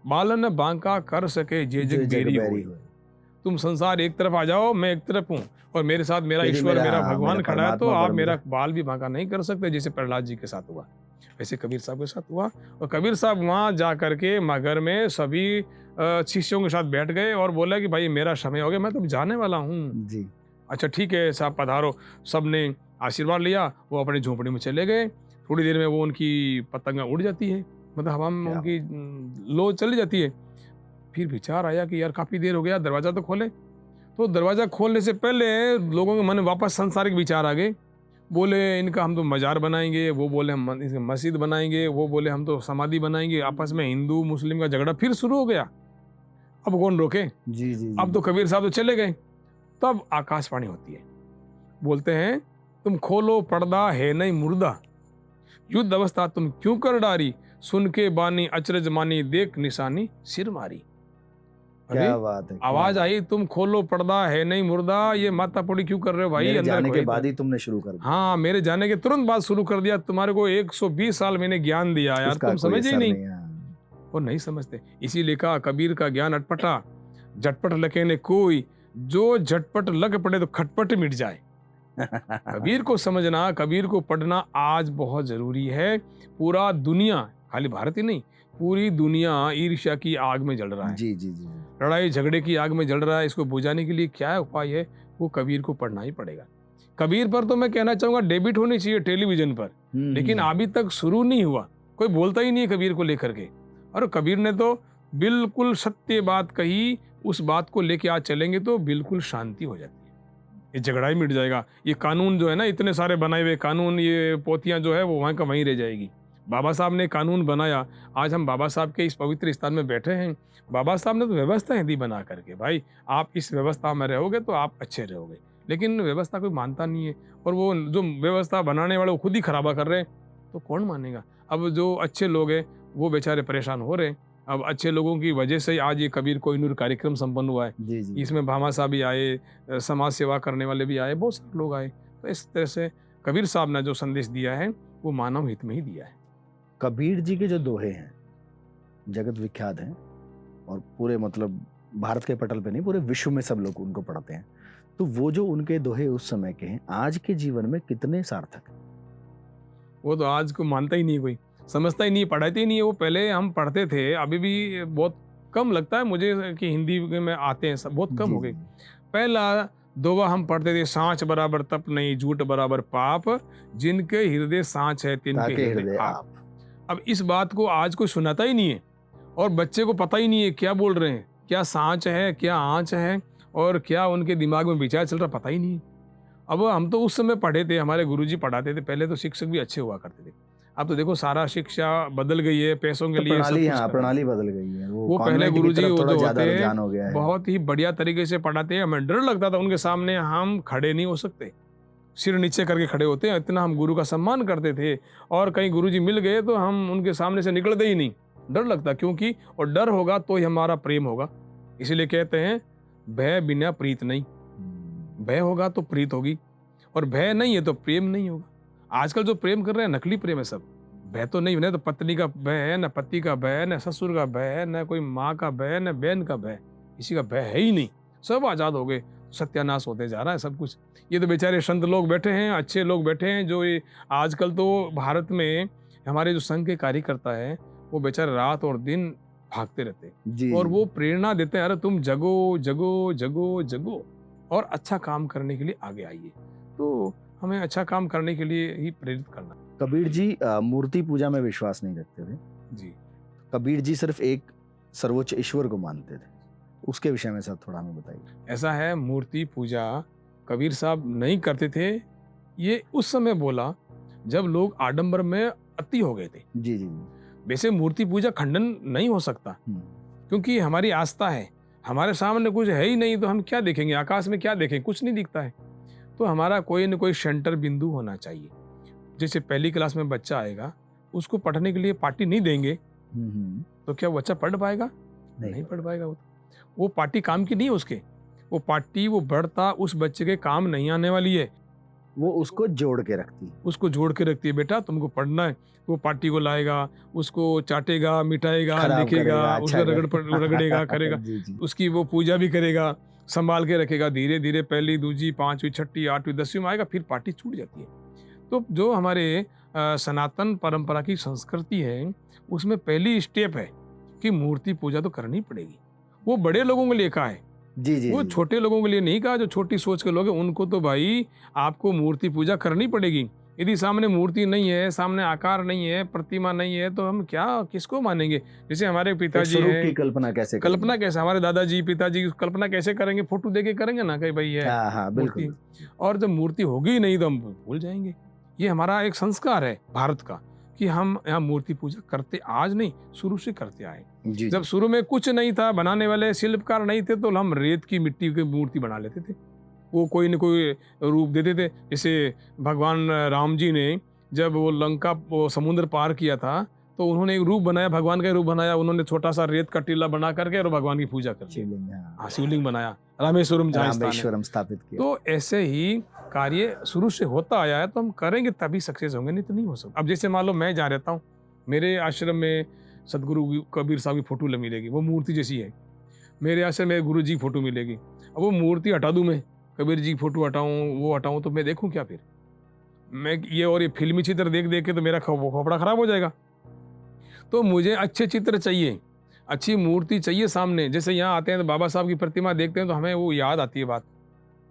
B: बालन बांका कर सके जे जग बेरी होई। तुम संसार एक तरफ आ जाओ, मैं एक तरफ हूँ और मेरे साथ मेरा ईश्वर, मेरा भगवान खड़ा है, तो आप मेरा बाल भी बांका नहीं कर सकते, जैसे प्रहलाद जी के साथ हुआ वैसे कबीर साहब के साथ हुआ। और कबीर साहब वहाँ जा करके मगहर में सभी शिष्यों के साथ बैठ गए और बोला कि भाई मेरा समय हो गया, मैं तो जाने वाला हूँ जी। अच्छा ठीक है साहब पधारो। सब ने आशीर्वाद लिया, वो अपनी झोंपड़ी में चले गए। थोड़ी देर में वो उनकी पतंगा उड़ जाती है, मतलब हवा में उनकी लो चली जाती है। फिर विचार आया कि यार काफ़ी देर हो गया, दरवाज़ा तो खोले। तो दरवाज़ा खोलने से पहले लोगों के मन में वापस सांसारिक विचार आ गए। बोले इनका हम तो मजार बनाएंगे, वो बोले हम मस्जिद बनाएंगे, वो बोले हम तो समाधि बनाएंगे। आपस में हिंदू मुस्लिम का झगड़ा फिर शुरू हो गया। अब कौन रोके? जी, जी, जी। अब तो कबीर साहब तो चले गए। तब आकाशवाणी होती है, बोलते हैं तुम खोलो पर्दा है नहीं मुर्दा, युद्ध अवस्था तुम क्यों कर डारी, सुन के बानी अचरज मानी देख निशानी सिर मारी। क्या बात है, आवाज आई तुम खोलो पर्दा है नहीं मुर्दा, ये माता पुड़ी क्यों कर रहे हो भाई?
A: मेरे जाने के बाद ही तुमने शुरू कर दिया।
B: हाँ, मेरे जाने के तुरंत बाद शुरू कर दिया। तुम्हारे को 120 साल मैंने ज्ञान दिया यार, तुम समझे ही नहीं। और नहीं समझते, इसीलिए कहा कबीर का ज्ञान अटपटा, झटपट लगे ने कोई, जो झटपट लग पड़े तो खटपट मिट जाए। कबीर को समझना, कबीर को पढ़ना आज बहुत जरूरी है। पूरा दुनिया, खाली भारत ही नहीं, पूरी दुनिया ईर्ष्या की आग में जल रहा है। जी जी जी, लड़ाई झगड़े की आग में जल रहा है। इसको बुझाने के लिए क्या उपाय है? वो कबीर को पढ़ना ही पड़ेगा। कबीर पर तो मैं कहना चाहूंगा डेबिट होनी चाहिए टेलीविजन पर, लेकिन अभी तक शुरू नहीं हुआ। कोई बोलता ही नहीं है कबीर को लेकर के। और कबीर ने तो बिल्कुल सत्य बात कही, उस बात को लेके आज चलेंगे तो बिल्कुल शांति हो जाती है, ये झगड़ा ही मिट जाएगा। ये कानून जो है ना, इतने सारे बनाए हुए कानून, ये पोथियां जो है वो वहाँ का वहीं रह जाएगी। बाबा साहब ने कानून बनाया, आज हम बाबा साहब के इस पवित्र स्थान में बैठे हैं। बाबा साहब ने तो व्यवस्था दी बना करके, भाई आप इस व्यवस्था में रहोगे तो आप अच्छे रहोगे, लेकिन व्यवस्था कोई मानता नहीं है। और वो जो व्यवस्था बनाने वाले वो खुद ही खराबा कर रहे हैं, तो कौन मानेगा। अब जो अच्छे लोग हैं वो बेचारे परेशान हो रहे हैं। अब अच्छे लोगों की वजह से आज ये कबीर कोहिनूर कार्यक्रम संपन्न हुआ है।
A: जी जी।
B: इसमें भामा साहब भी आए, समाज सेवा करने वाले भी आए, बहुत सारे लोग आए। तो इस तरह से कबीर साहब ने जो संदेश दिया है वो मानव हित में ही दिया है।
A: कबीर जी के जो दोहे हैं जगत विख्यात हैं और पूरे मतलब भारत के पटल पे नहीं, पूरे विश्व में सब लोग उनको पढ़ते हैं। तो वो जो उनके दोहे उस समय के हैं, आज के जीवन में कितने सार्थक हैं?
B: वो तो आज को मानता ही नहीं, कोई समझता ही नहीं, पढ़ाते ही नहीं है। वो पहले हम पढ़ते थे, अभी भी बहुत कम लगता है मुझे कि हिंदी में आते हैं, सब बहुत कम
A: जी,
B: हो गए।
A: जी।
B: पहला दोहा हम पढ़ते थे, सांच बराबर तप नहीं, झूठ बराबर पाप, जिनके हृदय सांच है तिनके
A: ताके
B: हृदय
A: हृदय
B: आप।
A: आप।
B: अब इस बात को आज कोई सुनाता ही नहीं है, और बच्चे को पता ही नहीं है क्या बोल रहे हैं, क्या सांच है, क्या आँच है, और क्या उनके दिमाग में विचार चल रहा, पता ही नहीं है। अब हम तो उस समय पढ़े थे, हमारे गुरुजी पढ़ाते थे, पहले तो शिक्षक भी अच्छे हुआ करते थे। अब तो देखो सारा शिक्षा बदल गई है, पैसों के
A: तो
B: लिए सब
A: प्रणाली,
B: कुछ
A: हाँ,
B: कर रहे हैं।
A: प्रणाली बदल गई है।
B: वो पहले
A: कॉन्वेंट की
B: गुरुजी
A: तरफ
B: वो
A: थोड़ा
B: जो
A: ज्यादा
B: होते
A: रुझान हो गया
B: हैं
A: है।
B: बहुत ही बढ़िया तरीके से पढ़ाते हैं, हमें डर लगता था उनके सामने, हम खड़े नहीं हो सकते, सिर नीचे करके खड़े होते हैं, इतना हम गुरु का सम्मान करते थे। और कहीं गुरुजी मिल गए तो हम उनके सामने से निकलते ही नहीं, डर लगता, क्योंकि और डर होगा तो ही हमारा प्रेम होगा। इसीलिए कहते हैं भय बिना प्रीत नहीं, भय होगा तो प्रीत होगी, और भय नहीं है तो प्रेम नहीं होगा। आजकल जो प्रेम कर रहे हैं नकली प्रेम है सब, भय तो नहीं, न तो पत्नी का भय है, न पति का भय है, न ससुर का भय है, न कोई माँ का भय है, न बहन का भय, किसी का भय है ही नहीं, सब आज़ाद हो गए। सत्यानाश होते जा रहा है सब कुछ। ये तो बेचारे संत लोग बैठे हैं, अच्छे लोग बैठे हैं, जो ये आजकल तो भारत में हमारे जो संघ के कार्यकर्ता है वो बेचारे रात और दिन भागते रहते हैं,
A: जी।
B: और वो प्रेरणा देते हैं, अरे तुम जगो जगो जगो जगो और अच्छा काम करने के लिए आगे आइए। तो हमें अच्छा काम करने के लिए ही प्रेरित करना।
A: कबीर जी मूर्ति पूजा में विश्वास नहीं रखते थे।
B: जी,
A: कबीर जी सिर्फ एक सर्वोच्च ईश्वर को मानते थे। उसके विषय में सर थोड़ा हमें बताइए।
B: ऐसा है, मूर्ति पूजा कबीर साहब नहीं करते थे। ये उस समय बोला जब लोग आडंबर में अति हो गए थे।
A: जी जी।
B: वैसे मूर्ति पूजा खंडन नहीं हो सकता, क्योंकि हमारी आस्था है, हमारे सामने कुछ है ही नहीं तो हम क्या देखेंगे, आकाश में क्या देखेंगे, कुछ नहीं दिखता है। तो हमारा कोई न कोई सेंटर बिंदु होना चाहिए। जैसे पहली क्लास में बच्चा आएगा, उसको पढ़ने के लिए पार्टी नहीं देंगे तो क्या वो बच्चा पढ़ पाएगा? नहीं पढ़ पाएगा। वो पार्टी काम की नहीं है उसके, वो पार्टी, वो बढ़ता उस बच्चे के काम नहीं आने वाली है,
A: वो उसको जोड़ के रखती है।
B: उसको जोड़ के रखती है। बेटा तुमको पढ़ना है, वो पार्टी को लाएगा, उसको चाटेगा, मिटाएगा,
A: खराब
B: लिखेगा,
A: करेगा,
B: उसका
A: अच्छा
B: रगड़ेगा करेगा,
A: जी जी।
B: उसकी वो पूजा भी करेगा, संभाल के रखेगा। धीरे धीरे पहली, दूसरी, पांचवी, छठी, आठवीं, 10वीं में आएगा, फिर पार्टी छूट जाती है। तो जो हमारे सनातन परंपरा की संस्कृति है, उसमें पहली स्टेप है कि मूर्ति पूजा तो करनी पड़ेगी। वो बड़े लोगों के लिए कहा है,
A: जी जी।
B: वो छोटे लोगों के लिए नहीं कहा। जो छोटी सोच के लोग हैं उनको तो भाई आपको मूर्ति पूजा करनी पड़ेगी। यदि सामने मूर्ति नहीं है, सामने आकार नहीं है, प्रतिमा नहीं है, तो हम क्या किसको मानेंगे? जैसे हमारे पिताजी
A: स्वरूप
B: हैं,
A: की कल्पना कैसे करेंगे?
B: कल्पना कैसे, हमारे दादाजी पिताजी की कल्पना कैसे करेंगे? फोटो देके करेंगे ना कि भाई है
A: हाँ हाँ बिल्कुल।
B: मूर्ति। और जब मूर्ति होगी ही नहीं तो हम भूल जाएंगे। ये हमारा एक संस्कार है भारत का कि हम यहाँ मूर्ति पूजा करते आज नहीं, शुरू से करते आए।
A: जी
B: जब शुरू में कुछ नहीं था, बनाने वाले शिल्पकार नहीं थे, तो हम रेत की मिट्टी की मूर्ति बना लेते थे। वो कोई न कोई रूप देते थे। जैसे भगवान राम जी ने जब वो लंका वो समुद्र पार किया था, तो उन्होंने एक रूप बनाया, भगवान का रूप बनाया। उन्होंने छोटा सा रेत का टीला बना करके और भगवान की पूजा कर ली।
A: शिवलिंग,
B: हाँ, शिवलिंग बनाया, रामेश्वरम जहाँ स्थान है।
A: रामेश्वरम स्थापित किया।
B: तो ऐसे ही कार्य शुरू से होता आया है, तो हम करेंगे तभी सक्सेस होंगे, नहीं तो नहीं हो सकता। अब जैसे मान लो मैं जहाँ रहता हूँ, मेरे आश्रम में सदगुरु कबीर साहब की फोटो मिलेगी, वो मूर्ति जैसी है। मेरे आश्रम में गुरु जी की फोटो मिलेगी। अब वो मूर्ति हटा दूँ मैं, कबीर जी की फोटो हटाऊँ, वो हटाऊँ, तो मैं देखूँ क्या? फिर मैं ये फिल्मी चित्र देख देख के तो मेरा खोपड़ा खराब हो जाएगा। तो मुझे अच्छे चित्र चाहिए, अच्छी मूर्ति चाहिए सामने। जैसे यहाँ आते हैं तो बाबा साहब की प्रतिमा देखते हैं तो हमें वो याद आती है बात,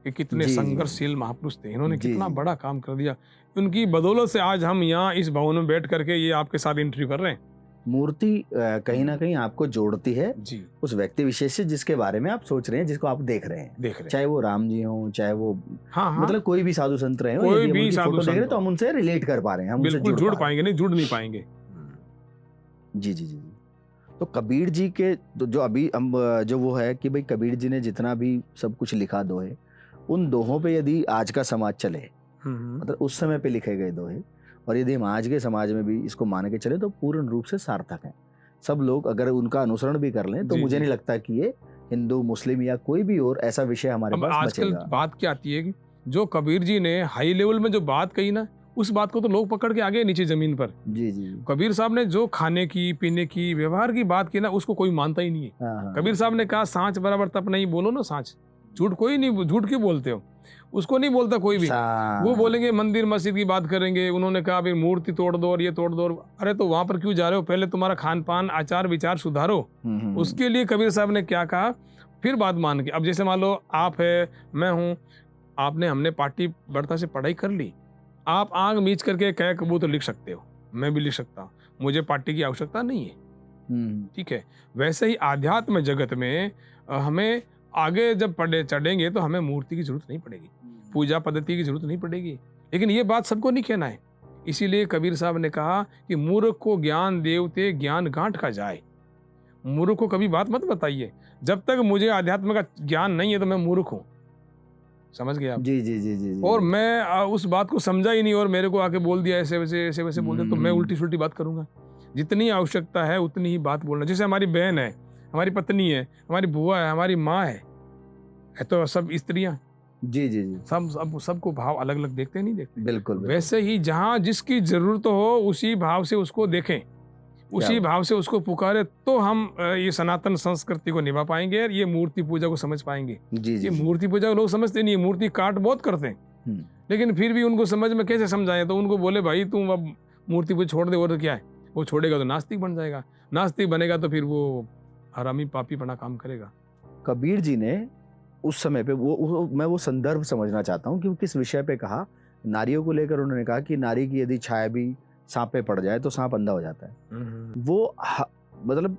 B: कि कितने
A: जी, जी,
B: संघर्षशील महापुरुष थे, इन्होंने
A: जी,
B: कितना
A: जी।
B: बड़ा काम कर दिया। उनकी बदौलत से आज हम यहाँ इस भवन में बैठ करके ये आपके साथ इंटरव्यू कर रहे हैं।
A: मूर्ति कहीं न कहीं आपको जोड़ती है
B: जी,
A: उस व्यक्ति विशेष से जिसके बारे में आप सोच रहे हैं, जिसको आप देख रहे हैं।
B: देख रहे हैं।
A: चाहे वो राम जी हों, चाहे वो
B: हाँ, हाँ,
A: मतलब कोई भी साधु संत रहे हों,
B: कोई
A: यदि हम
B: भी
A: उनकी
B: साधु
A: फ़ोटो देख रहे हैं
B: संत
A: तो
B: हो।
A: हम उनसे रिलेट कर पा रहे हैं, हम उनसे
B: बिल्कुल
A: जुड़
B: जुड़
A: पा रहे हैं।
B: पाएँगे नहीं, जुड़ नहीं पाएँगे।
A: जी, जी, जी, जी। तो कबीर जी के तो जो अभी हम जो वो है कि भई कबीर जी ने जितना भी सब कुछ लिखा दोहे, उन दोहों पे यदि आज का समाज चले,
B: हुँ, हुँ।
A: मतलब उस समय पे लिखे गए दोहे और यदि हम आज के समाज में भी इसको मान के चले तो पूर्ण रूप से सार्थक हैं। सब लोग अगर उनका अनुसरण भी कर लें तो
B: जी,
A: मुझे
B: जी।
A: नहीं लगता कि ये हिंदू, मुस्लिम या कोई भी और ऐसा विषय हमारे
B: अब
A: पास
B: आजकल
A: बचेगा।
B: बात क्या आती है कि जो कबीर जी ने हाई लेवल में जो बात कही ना, उस बात को तो लोग पकड़ के आ गए नीचे ज़मीन पर।
A: जी, जी, जी।
B: कबीर साहब ने जो खाने की, पीने की, व्यवहार की बात की ना, उसको कोई मानता ही नहीं है।
A: हाँ, हाँ।
B: कबीर साहब ने कहा साँच बराबर तप नहीं, बोलो ना साँच। झूठ कोई नहीं, झूठ क्यों बोलते हो? उसको नहीं बोलता कोई भी। वो बोलेंगे मंदिर मस्जिद की बात करेंगे, उन्होंने कहा अभी मूर्ति तोड़ दो और ये तोड़ दो। अरे तो वहाँ पर क्यों जा रहे हो? पहले तुम्हारा खान-पान, आचार विचार सुधारो। उसके लिए कबीर साहब ने क्या कहा, फिर बात मान के। अब जैसे मान लो आप है, मैं हूँ, हमने पार्टी बर्ता से पढ़ाई कर ली। आप आँख मीच करके कै कबूतर लिख सकते हो, मैं भी लिख सकता हूँ। मुझे पार्टी की आवश्यकता नहीं है। ठीक है। वैसे ही आध्यात्म जगत में हमें आगे जब चढ़ेंगे तो हमें मूर्ति की जरूरत नहीं पड़ेगी, पूजा पद्धति की जरूरत नहीं पड़ेगी। लेकिन ये बात सबको नहीं कहना है। इसीलिए कबीर साहब ने कहा कि मूर्ख को ज्ञान देवते ज्ञान गांठ का जाए। मूर्ख को कभी बात मत बताइए। जब तक मुझे आध्यात्म का ज्ञान नहीं है तो मैं मूर्ख हूँ। समझ गए आप?
A: जी, जी, जी, जी, जी।
B: और मैं उस बात को समझा ही नहीं और मेरे को आके बोल दिया ऐसे वैसे बोल दिया, तो मैं उल्टी सुल्टी बात करूंगा। जितनी आवश्यकता है उतनी ही बात बोलना। जैसे हमारी बहन है, हमारी पत्नी है, हमारी बुआ है, हमारी माँ है तो सब स्त्रियां।
A: जी, जी, जी।
B: सबको भाव अलग अलग देखते नहीं देखते।
A: बिल्कुल, बिल्कुल।
B: वैसे ही जहाँ जिसकी जरूरत हो उसी भाव से उसको देखें, उसी
A: बात।
B: भाव से उसको पुकारे, तो हम ये सनातन संस्कृति को निभा पाएंगे और ये मूर्ति पूजा को समझ पाएंगे।
A: जी, जी,
B: ये
A: जी।
B: मूर्ति पूजा को लोग समझते नहीं है, मूर्ति काट बहुत करते हैं।
A: हुँ।
B: लेकिन फिर भी उनको समझ में कैसे समझाएं? तो उनको बोले भाई तुम अब मूर्ति पूजा छोड़ दे, और क्या है? वो छोड़ेगा तो नास्तिक बन जाएगा, नास्तिक बनेगा तो फिर वो हरामी पापी बना काम करेगा।
A: कबीर जी ने उस समय पे मैं वो संदर्भ समझना चाहता हूँ कि वो किस विषय पे कहा। नारियों को लेकर उन्होंने कहा कि नारी की यदि छाया भी सांप पे पड़ जाए तो सांप अंधा हो जाता है। वो मतलब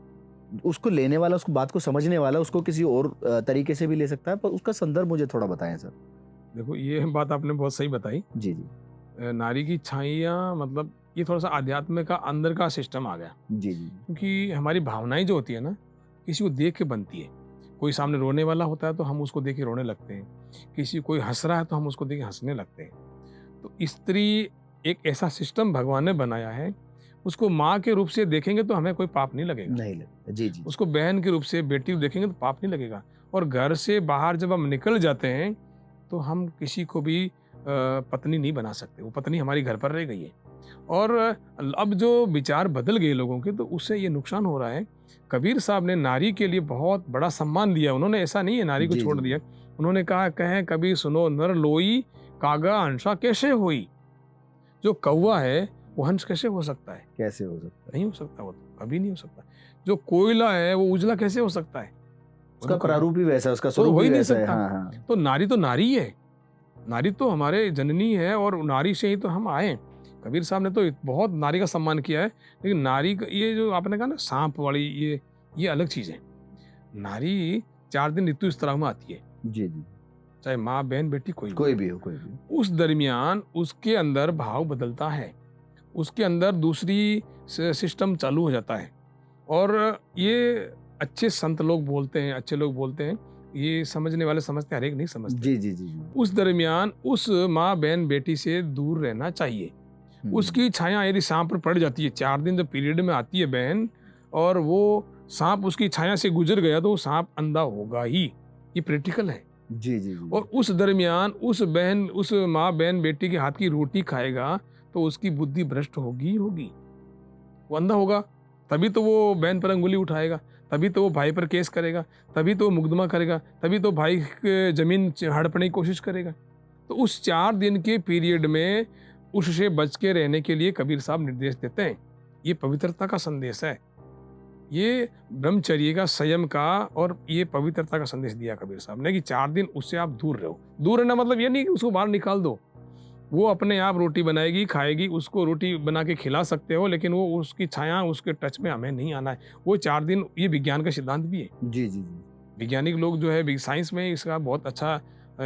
A: उसको लेने वाला, उसको बात को समझने वाला उसको किसी और तरीके से भी ले सकता है, पर उसका संदर्भ मुझे थोड़ा बताएं सर।
B: देखो ये बात आपने बहुत सही बताई।
A: जी, जी।
B: नारी की छाइयाँ मतलब ये थोड़ा सा अध्यात्म का अंदर का सिस्टम आ गया।
A: जी, जी।
B: क्योंकि हमारी भावनाएं जो होती है ना, किसी को देख के बनती है। कोई सामने रोने वाला होता है तो हम उसको देख के रोने लगते हैं, कोई हंस रहा है तो हम उसको देख के हंसने लगते हैं। तो स्त्री एक ऐसा सिस्टम भगवान ने बनाया है, उसको माँ के रूप से देखेंगे तो हमें कोई पाप नहीं लगेगा।
A: नहीं लगता। जी, जी।
B: उसको बहन के रूप से, बेटी को देखेंगे तो पाप नहीं लगेगा। और घर से बाहर जब हम निकल जाते हैं तो हम किसी को भी पत्नी नहीं बना सकते, वो पत्नी हमारी घर पर रह गई है। और अब जो विचार बदल गए लोगों के, तो उससे ये नुकसान हो रहा है। कबीर साहब ने नारी के लिए बहुत बड़ा सम्मान दिया। उन्होंने ऐसा नहीं है नारी को
A: जी,
B: छोड़
A: जी।
B: दिया। उन्होंने कहा, कहें कभी सुनो नर लोई, कागा हंसा कैसे होई। जो कौवा है वो हंस कैसे हो सकता है?
A: कैसे हो सकता है?
B: नहीं हो सकता, वो तो कभी नहीं हो सकता। जो कोयला है वो उजला कैसे हो सकता है?
A: उसका प्रारूप ही वैसा है, उसका
B: तो
A: स्वरूप
B: हो ही
A: ही
B: नहीं
A: वैसा है।
B: सकता।
A: हाँ, हाँ।
B: तो नारी है, नारी तो हमारे जननी है और नारी से ही तो हम आए। कबीर साहब ने तो बहुत नारी का सम्मान किया है। लेकिन नारी का ये जो आपने कहा ना सांप वाली, ये अलग चीज़ है। नारी 4 दिन ऋतु स्त्राव में आती है,
A: जी, जी।
B: चाहे माँ बहन बेटी कोई
A: कोई भी हो।
B: उस दरमियान उसके अंदर भाव बदलता है, उसके अंदर दूसरी सिस्टम चालू हो जाता है। और ये अच्छे संत लोग बोलते हैं, अच्छे लोग बोलते हैं, ये समझने वाले समझते, हर एक नहीं समझते।
A: जी, जी, जी, जी।
B: उस दरमियान उस माँ बहन बेटी से दूर रहना चाहिए। उसकी छाया यदि सांप पर पड़ जाती है, 4 दिन जब पीरियड में आती है बहन, और वो सांप उसकी छाया से गुजर गया, तो वो सांप अंधा होगा ही। ये प्रैक्टिकल है।
A: जी, जी, जी।
B: और उस दरमियान उस माँ बहन बेटी के हाथ की रोटी खाएगा तो उसकी बुद्धि भ्रष्ट होगी, वो अंधा होगा। तभी तो वो बहन पर अंगुली उठाएगा, तभी तो वो भाई पर केस करेगा, तभी तो वो मुकदमा करेगा, तभी तो भाई के जमीन हड़पने की कोशिश करेगा। तो उस 4 दिन के पीरियड में उससे बच के रहने के लिए कबीर साहब निर्देश देते हैं। ये पवित्रता का संदेश है। ये ब्रह्मचर्य का, संयम का और ये पवित्रता का संदेश दिया कबीर साहब ने कि 4 दिन उससे आप दूर रहो। दूर रहना मतलब ये नहीं कि उसको बाहर निकाल दो। वो अपने आप रोटी बनाएगी, खाएगी, उसको रोटी बना के खिला सकते हो, लेकिन वो उसकी छाया, उसके टच में हमें नहीं आना है। वो 4 दिन, ये विज्ञान का सिद्धांत भी है।
A: जी, जी, जी।
B: वैज्ञानिक लोग जो है साइंस में इसका बहुत अच्छा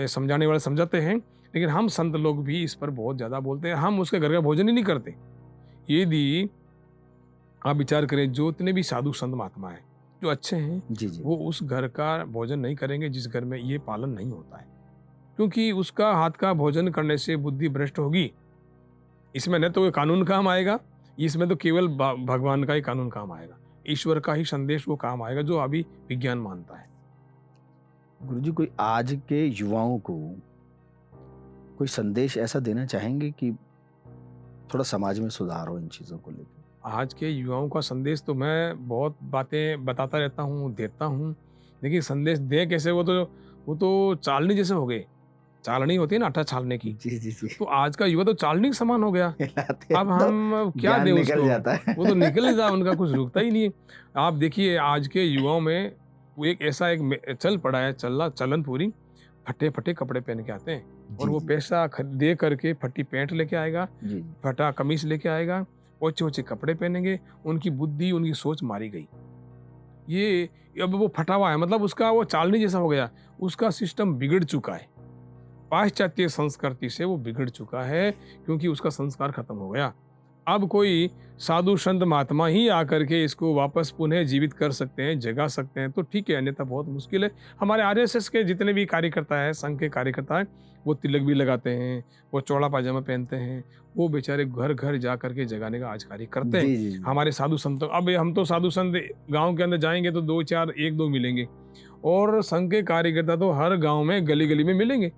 B: समझाने वाले समझाते हैं, लेकिन हम संत लोग भी इस पर बहुत ज़्यादा बोलते हैं। हम उसके घर का भोजन ही नहीं करते। यदि आप विचार करें, जो इतने भी साधु संत महात्मा हैं, जो अच्छे हैं,
A: जी, जी।
B: वो उस घर का भोजन नहीं करेंगे जिस घर में ये पालन नहीं होता है। क्योंकि उसका हाथ का भोजन करने से बुद्धि भ्रष्ट होगी। इसमें न तो कोई कानून काम आएगा, इसमें तो केवल भगवान का ही कानून काम आएगा। ईश्वर का ही संदेश वो काम आएगा जो अभी विज्ञान मानता है।
A: गुरुजी, कोई आज के युवाओं को कोई संदेश ऐसा देना चाहेंगे कि थोड़ा समाज में सुधार हो इन चीज़ों को लेके?
B: आज के युवाओं का संदेश तो मैं बहुत बातें बताता रहता हूँ, देता हूँ, लेकिन संदेश दें कैसे? वो तो चालनी जैसे हो गए। चालनी होती है ना आटा छानने की,
A: जी, जी, जी।
B: तो आज का युवा तो चालनी के समान हो गया।
A: हिलाते
B: अब
A: हैं तो
B: हम क्या
A: ज्ञान
B: दें
A: निकल
B: उसको?
A: जाता है।
B: वो तो निकल ही जाता, उनका कुछ रुकता ही नहीं है। आप देखिए आज के युवाओं में वो एक ऐसा चल पड़ा है, चलन पूरी, फटे-फटे कपड़े पहन के आते हैं और
A: जी,
B: वो
A: जी।
B: पैसा दे करके फटी पैंट लेके आएगा,
A: जी,
B: फटा कमीज लेके आएगा, ऊँचे-ऊँचे कपड़े पहनेंगे, उनकी बुद्धि, उनकी सोच मारी गई। ये अब वो फटा हुआ है, मतलब उसका वो चालनी जैसा हो गया, उसका सिस्टम बिगड़ चुका है। पाश्चात्य संस्कृति से वो बिगड़ चुका है क्योंकि उसका संस्कार खत्म हो गया। अब कोई साधु संत महात्मा ही आकर के इसको वापस पुनः जीवित कर सकते हैं, जगा सकते हैं, तो ठीक है, अन्यथा बहुत मुश्किल है। हमारे आरएसएस के जितने भी कार्यकर्ता हैं, संघ के कार्यकर्ता हैं, वो तिलक भी लगाते हैं, वो चौड़ा पाजामा पहनते हैं, वो बेचारे घर घर जा करके जगाने का आज कार्य करते
A: जी,
B: हैं।
A: जी, जी।
B: हमारे साधु संतों, अब हम तो साधु संत गांव के अंदर जाएंगे तो 2-4 1-2 मिलेंगे, और संघ के कार्यकर्ता तो हर गांव में गली गली में मिलेंगे,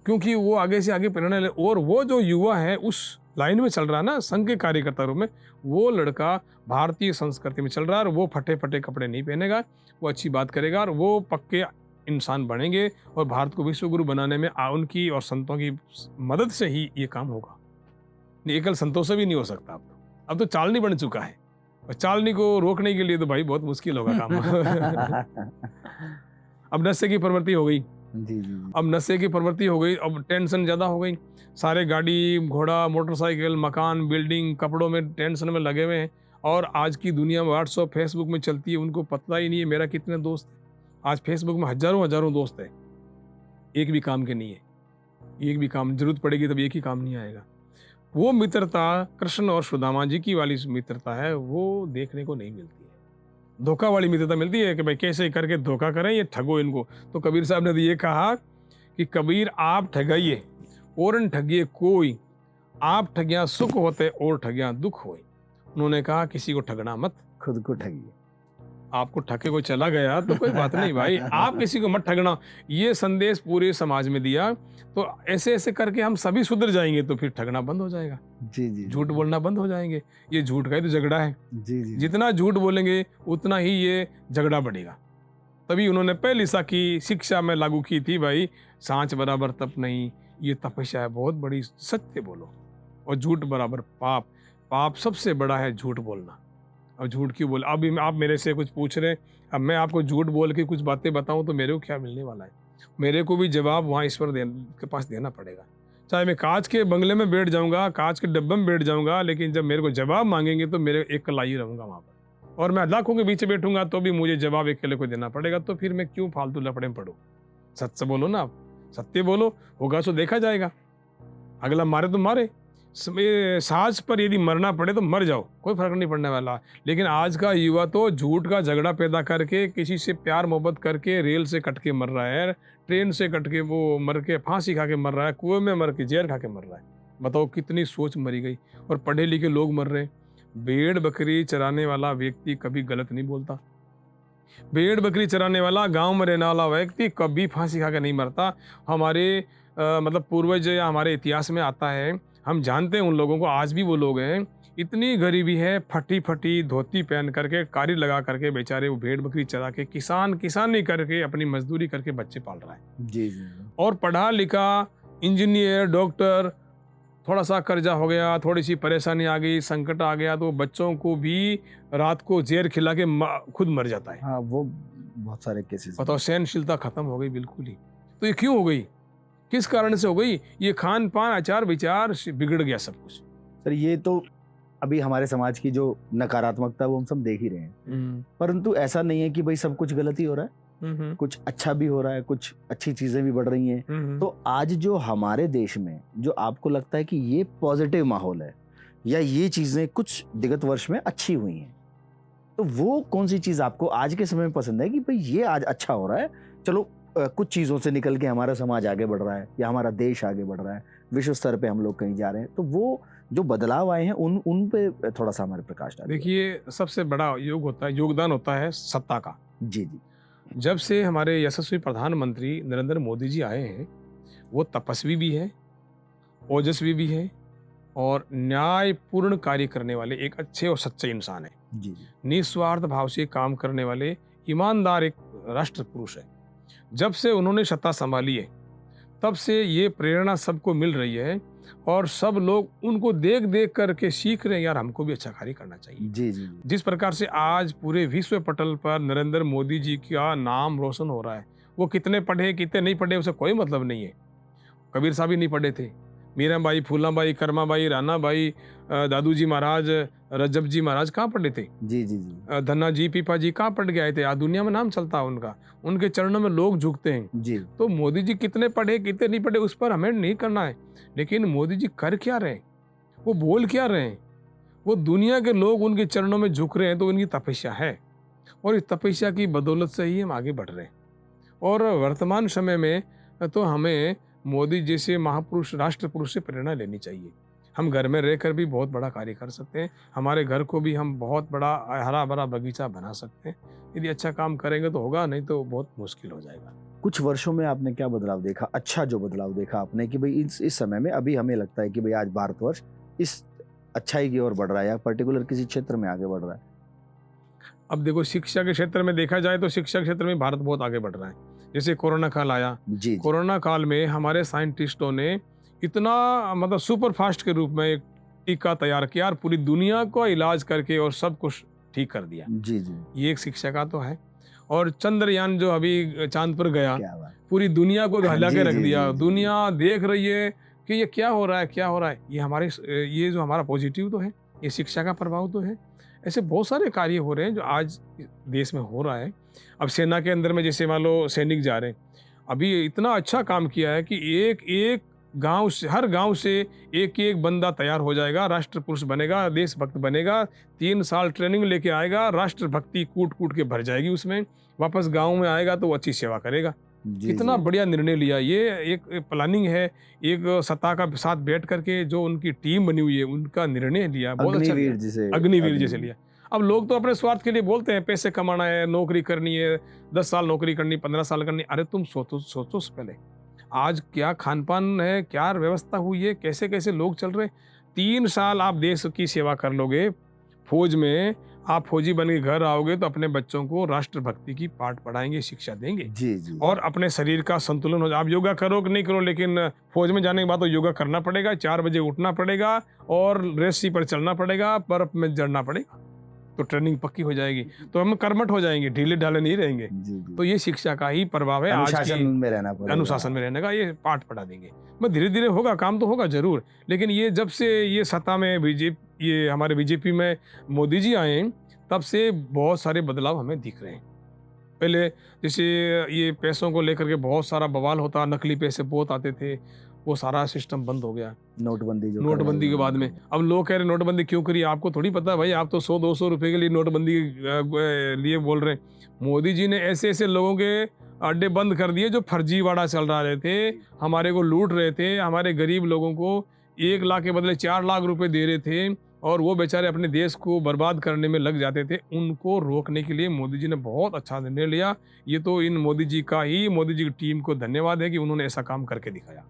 B: क्योंकि वो आगे से आगे प्रेरणा ले। और वो जो युवा है उस लाइन में चल रहा है ना, संघ के कार्यकर्ता रूप में, वो लड़का भारतीय संस्कृति में चल रहा है और वो फटे फटे कपड़े नहीं पहनेगा, वो अच्छी बात करेगा और वो पक्के इंसान बनेंगे और भारत को विश्व गुरु बनाने में उनकी और संतों की मदद से ही ये काम होगा। नहीं, एकल संतों से भी नहीं हो सकता। अब तो चालनी बन चुका है और चालनी को रोकने के लिए तो भाई बहुत मुश्किल होगा काम। अब नशे की प्रवृत्ति हो गई,
A: जी, जी, जी।
B: अब नशे की प्रवृत्ति हो गई, अब टेंशन ज़्यादा हो गई। सारे गाड़ी घोड़ा मोटरसाइकिल मकान बिल्डिंग कपड़ों में टेंशन में लगे हुए हैं, और आज की दुनिया में व्हाट्सअप फेसबुक में चलती है, उनको पता ही नहीं है मेरा कितने दोस्त हैं। आज फेसबुक में हजारों हजारों दोस्त हैं, एक भी काम के नहीं है। एक भी काम जरूरत पड़ेगी तब एक ही काम नहीं आएगा। वो मित्रता कृष्ण और सुदामा जी की वाली मित्रता है, वो देखने को नहीं मिलती है। धोखा वाली मित्रता मिलती है कि भाई कैसे करके धोखा करें, ये ठगो इनको। तो कबीर साहब ने तो ये कहा कि कबीर आप ठगाइए और न ठगिए कोई, आप ठगिया सुख होते और ठगिया दुख होए। उन्होंने कहा किसी को ठगना मत,
A: खुद को ठगिए।
B: आपको ठगे कोई चला गया तो कोई बात नहीं भाई, आप किसी को मत ठगना। ये संदेश पूरे समाज में दिया, तो ऐसे ऐसे करके हम सभी सुधर जाएंगे, तो फिर ठगना बंद हो जाएगा,
A: जी, जी।
B: झूठ बोलना बंद हो जाएंगे। ये झूठ का ही तो झगड़ा है,
A: जी, जी।
B: जितना झूठ बोलेंगे उतना ही ये झगड़ा बढ़ेगा। तभी उन्होंने पहली सा की शिक्षा में लागू की थी, भाई सांच बराबर तप नहीं, ये तपस्या है बहुत बड़ी, सत्य बोलो। और झूठ बराबर पाप, पाप सबसे बड़ा है झूठ बोलना। और झूठ क्यों बोल, अभी आप मेरे से कुछ पूछ रहे हैं, अब मैं आपको झूठ बोल के कुछ बातें बताऊं तो मेरे को क्या मिलने वाला है? मेरे को भी जवाब वहाँ ईश्वर के पास देना पड़ेगा। चाहे मैं कांच के बंगले में बैठ जाऊंगा, कांच के डब्बे में बैठ जाऊंगा, लेकिन जब मेरे को जवाब मांगेंगे तो मेरे एक कलाई रहूंगा वहाँ पर, और मैं लाखों के बीच बैठूंगा तो भी मुझे जवाब अकेले को देना पड़ेगा। तो फिर मैं क्यों फालतू लफड़े में पढ़ूं? सच बोलो ना, आप सत्य बोलो, होगा तो देखा जाएगा। अगला मारे तो मारे, साज पर यदि मरना पड़े तो मर जाओ, कोई फर्क नहीं पड़ने वाला। लेकिन आज का युवा तो झूठ का झगड़ा पैदा करके, किसी से प्यार मोहब्बत करके रेल से कट के मर रहा है, ट्रेन से कट के वो मर के फांसी खा के मर रहा है, कुएं में मर के जहर खा के मर रहा है। बताओ कितनी सोच मरी गई। और पढ़े लिखे लोग मर रहे हैं। भेड़ बकरी चराने वाला व्यक्ति कभी गलत नहीं बोलता। भेड़ बकरी चराने वाला गांव में रहने वाला व्यक्ति कभी फांसी खा के नहीं मरता। हमारे मतलब पूर्वज या हमारे इतिहास में आता है, हम जानते हैं उन लोगों को, आज भी वो लोग हैं। इतनी गरीबी है, फटी फटी धोती पहन करके, कारी लगा करके बेचारे वो भेड़ बकरी चरा के किसानी करके अपनी मजदूरी करके बच्चे पाल रहा है।
A: जी, जी।
B: और पढ़ा लिखा इंजीनियर डॉक्टर थोड़ा सा कर्जा हो गया, थोड़ी सी परेशानी आ गई, संकट आ गया, तो बच्चों को भी रात को जहर खिला के खुद मर जाता है।
A: हाँ, वो बहुत सारे केसेस
B: बताओ, सहनशीलता खत्म हो गई बिल्कुल ही। तो ये क्यों हो गई, किस कारण से हो गई? ये खान पान, आचार विचार से बिगड़ गया सब कुछ।
A: सर। ये तो अभी हमारे समाज की जो नकारात्मकता है वो हम सब देख ही रहे हैं, परंतु ऐसा नहीं है कि भाई सब कुछ गलत ही हो रहा है, कुछ अच्छा भी हो रहा है, कुछ अच्छी चीजें भी बढ़ रही हैं। तो आज जो हमारे देश में जो आपको लगता है कि ये पॉजिटिव माहौल है या ये चीजें कुछ विगत वर्ष में अच्छी हुई हैं, तो वो कौन सी चीज आपको आज के समय में पसंद है कि भाई ये आज अच्छा हो रहा है, चलो कुछ चीजों से निकल के हमारा समाज आगे बढ़ रहा है या हमारा देश आगे बढ़ रहा है, विश्व स्तर पे हम लोग कहीं जा रहे हैं, तो वो जो बदलाव आए हैं उन पे थोड़ा सा हमारे प्रकाश डालिए।
B: देखिए, सबसे बड़ा योगदान होता है सत्ता का।
A: जी जी।
B: जब से हमारे यशस्वी प्रधानमंत्री नरेंद्र मोदी जी आए हैं, वो तपस्वी भी है, ओजस्वी भी है और न्यायपूर्ण कार्य करने वाले एक अच्छे और सच्चे इंसान है।
A: जी जी।
B: निस्वार्थ भाव से काम करने वाले ईमानदार एक राष्ट्र पुरुष है। जब से उन्होंने सत्ता संभाली है, तब से ये प्रेरणा सबको मिल रही है और सब लोग उनको देख देख करके सीख रहे हैं, यार हमको भी अच्छा कार्य करना चाहिए।
A: जी जी।
B: जिस प्रकार से आज पूरे विश्व पटल पर नरेंद्र मोदी जी का नाम रोशन हो रहा है, वो कितने पढ़े कितने नहीं पढ़े उससे कोई मतलब नहीं है। कबीर साहब ही नहीं पढ़े थे, मीराबाई, फूलाबाई, कर्माबाई, रानाबाई, दादू जी महाराज, रजब जी महाराज कहाँ पढ़े थे?
A: जी जी जी।
B: धन्ना जी, पीपा जी कहाँ पढ़ के आए थे? आज दुनिया में नाम चलता है उनका, उनके चरणों में लोग झुकते हैं।
A: जी।
B: तो मोदी जी कितने पढ़े कितने नहीं पढ़े उस पर हमें नहीं करना है, लेकिन मोदी जी कर क्या रहे हैं, वो बोल क्या रहे हैं, वो दुनिया के लोग उनके चरणों में झुक रहे हैं, तो उनकी तपस्या है और इस तपस्या की बदौलत से ही हम आगे बढ़ रहे हैं। और वर्तमान समय में तो हमें मोदी जैसे महापुरुष, राष्ट्र पुरुष से प्रेरणा लेनी चाहिए। हम घर में रहकर भी बहुत बड़ा कार्य कर सकते हैं, हमारे घर को भी हम बहुत बड़ा हरा भरा बगीचा बना सकते हैं। यदि अच्छा काम करेंगे तो होगा, नहीं तो बहुत मुश्किल हो जाएगा।
A: कुछ वर्षों में आपने क्या बदलाव देखा, अच्छा जो बदलाव देखा आपने कि भाई इस समय में अभी हमें लगता है कि भाई आज भारतवर्ष इस अच्छाई की ओर बढ़ रहा है या पर्टिकुलर किसी क्षेत्र में आगे बढ़ रहा है?
B: अब देखो, शिक्षा के क्षेत्र में देखा जाए तो शिक्षा के क्षेत्र में भारत बहुत आगे बढ़ रहा है। जैसे कोरोना काल आया,
A: जी।
B: कोरोना काल में हमारे साइंटिस्टों ने इतना मतलब सुपर फास्ट के रूप में एक टीका तैयार किया और पूरी दुनिया को इलाज करके और सब कुछ ठीक कर दिया।
A: जी जी।
B: ये एक शिक्षा का तो है। और चंद्रयान जो अभी चांद पर गया,
A: क्या बात।
B: पूरी दुनिया को हिला
A: जी,
B: के रख
A: जी,
B: दिया।
A: जी, जी,
B: दुनिया देख रही है कि ये क्या हो रहा है, क्या हो रहा है। ये जो हमारा पॉजिटिव तो है, ये शिक्षा का प्रभाव तो है। ऐसे बहुत सारे कार्य हो रहे हैं जो आज देश में हो रहा है। अब सेना के अंदर में जैसे मान लो सैनिक जा रहे हैं, अभी इतना अच्छा काम किया है कि एक एक गांव से, हर गांव से एक एक बंदा तैयार हो जाएगा, राष्ट्र पुरुष बनेगा, देशभक्त बनेगा, 3 साल ट्रेनिंग लेके आएगा, राष्ट्रभक्ति कूट कूट के भर जाएगी उसमें, वापस गांव में आएगा तो वो अच्छी सेवा करेगा। कितना बढ़िया निर्णय लिया। ये एक प्लानिंग है, एक सत्ता का साथ बैठ करके जो उनकी टीम बनी हुई है उनका निर्णय लिया, बहुत अच्छा लिया। अग्निवीर जैसे लिया। अब लोग तो अपने स्वार्थ के लिए बोलते हैं, पैसे कमाना है, नौकरी करनी है, 10 साल नौकरी करनी, 15 साल करनी। अरे तुम सोचो पहले, आज क्या खान पान है, क्या व्यवस्था हुई है, कैसे कैसे लोग चल रहे। 3 साल आप देश की सेवा कर लोगे, फौज में आप फौजी बन के घर आओगे तो अपने बच्चों को राष्ट्रभक्ति की पाठ पढ़ाएंगे, शिक्षा देंगे।
A: जी जी।
B: और अपने शरीर का संतुलन हो जाए। आप योगा करो कि नहीं करो, लेकिन फौज में जाने के बाद तो योगा करना पड़ेगा, 4 बजे उठना पड़ेगा और रेसी पर चलना पड़ेगा, बर्फ में जड़ना पड़ेगा, तो ट्रेनिंग पक्की हो जाएगी, तो हम कर्मठ हो जाएंगे, ढीले ढाले नहीं रहेंगे।
A: जी जी।
B: तो ये शिक्षा का ही प्रभाव है।
A: अनुशासन में रहना पड़ेगा,
B: अनुशासन में रहने का ये पाठ पढ़ा देंगे। मैं धीरे धीरे होगा, काम तो होगा जरूर, लेकिन ये जब से ये सत्ता में ये हमारे बीजेपी में मोदी जी आए हैं, तब से बहुत सारे बदलाव हमें दिख रहे हैं। पहले जैसे ये पैसों को लेकर के बहुत सारा बवाल होता, नकली पैसे बहुत आते थे, वो सारा सिस्टम बंद हो गया नोटबंदी के बाद में। अब लोग कह रहे नोटबंदी क्यों करी, आपको थोड़ी पता है भाई, आप तो 100-200 रुपए के लिए नोटबंदी लिए बोल रहे हैं। मोदी जी ने ऐसे ऐसे लोगों के अड्डे बंद कर दिए जो फर्जीवाड़ा चल रहे थे, हमारे को लूट रहे थे, हमारे गरीब लोगों को 1 लाख के बदले 4 लाख रुपए दे रहे थे और वो बेचारे अपने देश को बर्बाद करने में लग जाते थे। उनको रोकने के लिए मोदी जी ने बहुत अच्छा निर्णय लिया। ये तो इन मोदी जी की टीम को धन्यवाद है कि उन्होंने ऐसा काम करके दिखाया,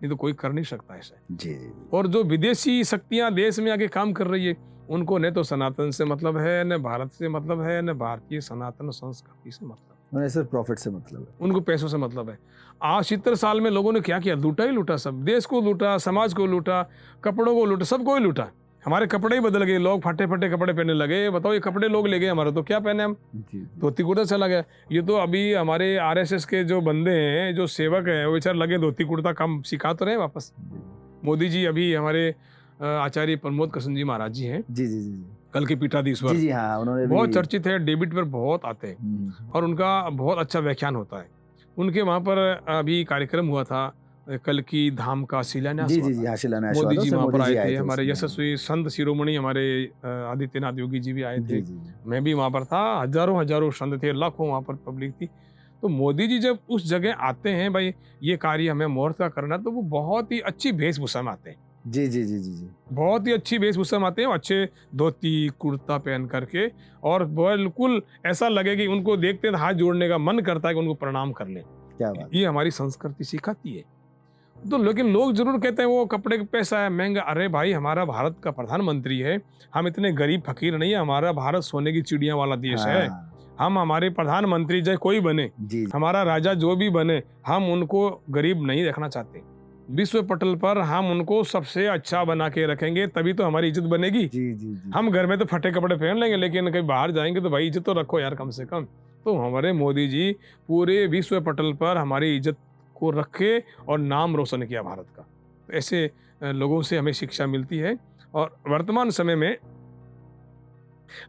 B: नहीं तो कोई कर नहीं सकता ऐसा।
A: जी।
B: और जो विदेशी शक्तियां देश में आके काम कर रही है, उनको न तो सनातन से मतलब है, न भारत से मतलब है, न भारतीय सनातन संस्कृति से मतलब है।
A: उन्हें सिर्फ प्रॉफिट से मतलब है।
B: उनको पैसों से मतलब है। आज 70 साल में लोगों ने क्या किया? लूटा ही लूटा, सब देश को लूटा, समाज को लूटा, कपड़ों को लूटा, सबको ही लूटा। हमारे कपड़े ही बदल गए, लोग फटे फटे कपड़े पहनने लगे। बताओ, ये कपड़े लोग ले गए हमारे, तो क्या पहने हम? धोती कुर्ता चला गया। ये तो अभी हमारे आरएसएस के जो बंदे हैं, जो सेवक हैं, वो बेचारे लगे धोती कुर्ता कम सिखा तो रहे वापस। मोदी जी अभी हमारे आचार्य प्रमोद कृष्ण जी महाराज जी हैं,
A: जी जी जी जी
B: कल के पीठाधीश्वर,
A: जी हाँ, उन्होंने
B: बहुत
A: भी
B: चर्चित है, डेबिट पर बहुत आते हैं और उनका बहुत अच्छा व्याख्यान होता है। उनके वहाँ पर अभी कार्यक्रम हुआ था, कल की धाम का शिलान्यास
A: जी
B: हुआ
A: जी
B: था।
A: जी हाँ, शिलान्यास
B: मोदी
A: हुआ था,
B: जी
A: उसमें
B: वहाँ पर
A: मोदी जी
B: आए थे,
A: थे
B: हमारे
A: उसमें।
B: यशस्वी संत शिरोमणि हमारे आदित्यनाथ योगी जी भी आए
A: जी
B: थे।
A: जी जी
B: मैं भी वहाँ पर था, हजारों हजारों संत थे, लाखों वहाँ पर पब्लिक थी। तो मोदी जी जब उस जगह आते हैं, भाई ये कार्य हमें मुहूर्त का करना, तो वो बहुत ही अच्छी वेशभूषा में आते हैं।
A: जी जी जी जी जी
B: बहुत ही अच्छी वेशभूषा में आते हैं, अच्छे धोती कुर्ता पहन करके, और बिल्कुल ऐसा लगे कि उनको देखते हैं हाथ जोड़ने का मन करता है कि उनको प्रणाम कर लें।
A: क्या बात।
B: ये हमारी संस्कृति सिखाती है। तो लेकिन लोग जरूर कहते हैं वो कपड़े का पैसा है, महंगा। अरे भाई, हमारा भारत का प्रधानमंत्री है, हम इतने गरीब फकीर नहीं है। हमारा भारत सोने की चिड़िया वाला देश है।
A: हाँ,
B: हम हमारे प्रधानमंत्री चाहे कोई बने,
A: जी
B: हमारा राजा जो भी बने, हम उनको गरीब नहीं देखना चाहते। विश्व पटल पर हम उनको सबसे अच्छा बना के रखेंगे, तभी तो हमारी इज्जत बनेगी।
A: जी जी जी
B: हम घर में तो फटे कपड़े पहन लेंगे, लेकिन कहीं बाहर जाएंगे तो भाई इज्जत तो रखो यार, कम से कम। तो हमारे मोदी जी पूरे विश्व पटल पर हमारी इज्जत को रखे और नाम रोशन किया भारत का। तो ऐसे लोगों से हमें शिक्षा मिलती है, और वर्तमान समय में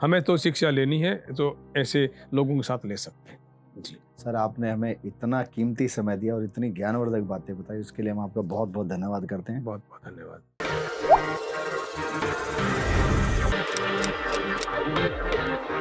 B: हमें तो शिक्षा लेनी है, तो ऐसे लोगों के साथ ले सकते हैं। जी
A: सर, आपने हमें इतना कीमती समय दिया और इतनी ज्ञानवर्धक बातें बताई, उसके लिए हम आपका बहुत बहुत धन्यवाद करते हैं।
B: बहुत बहुत धन्यवाद।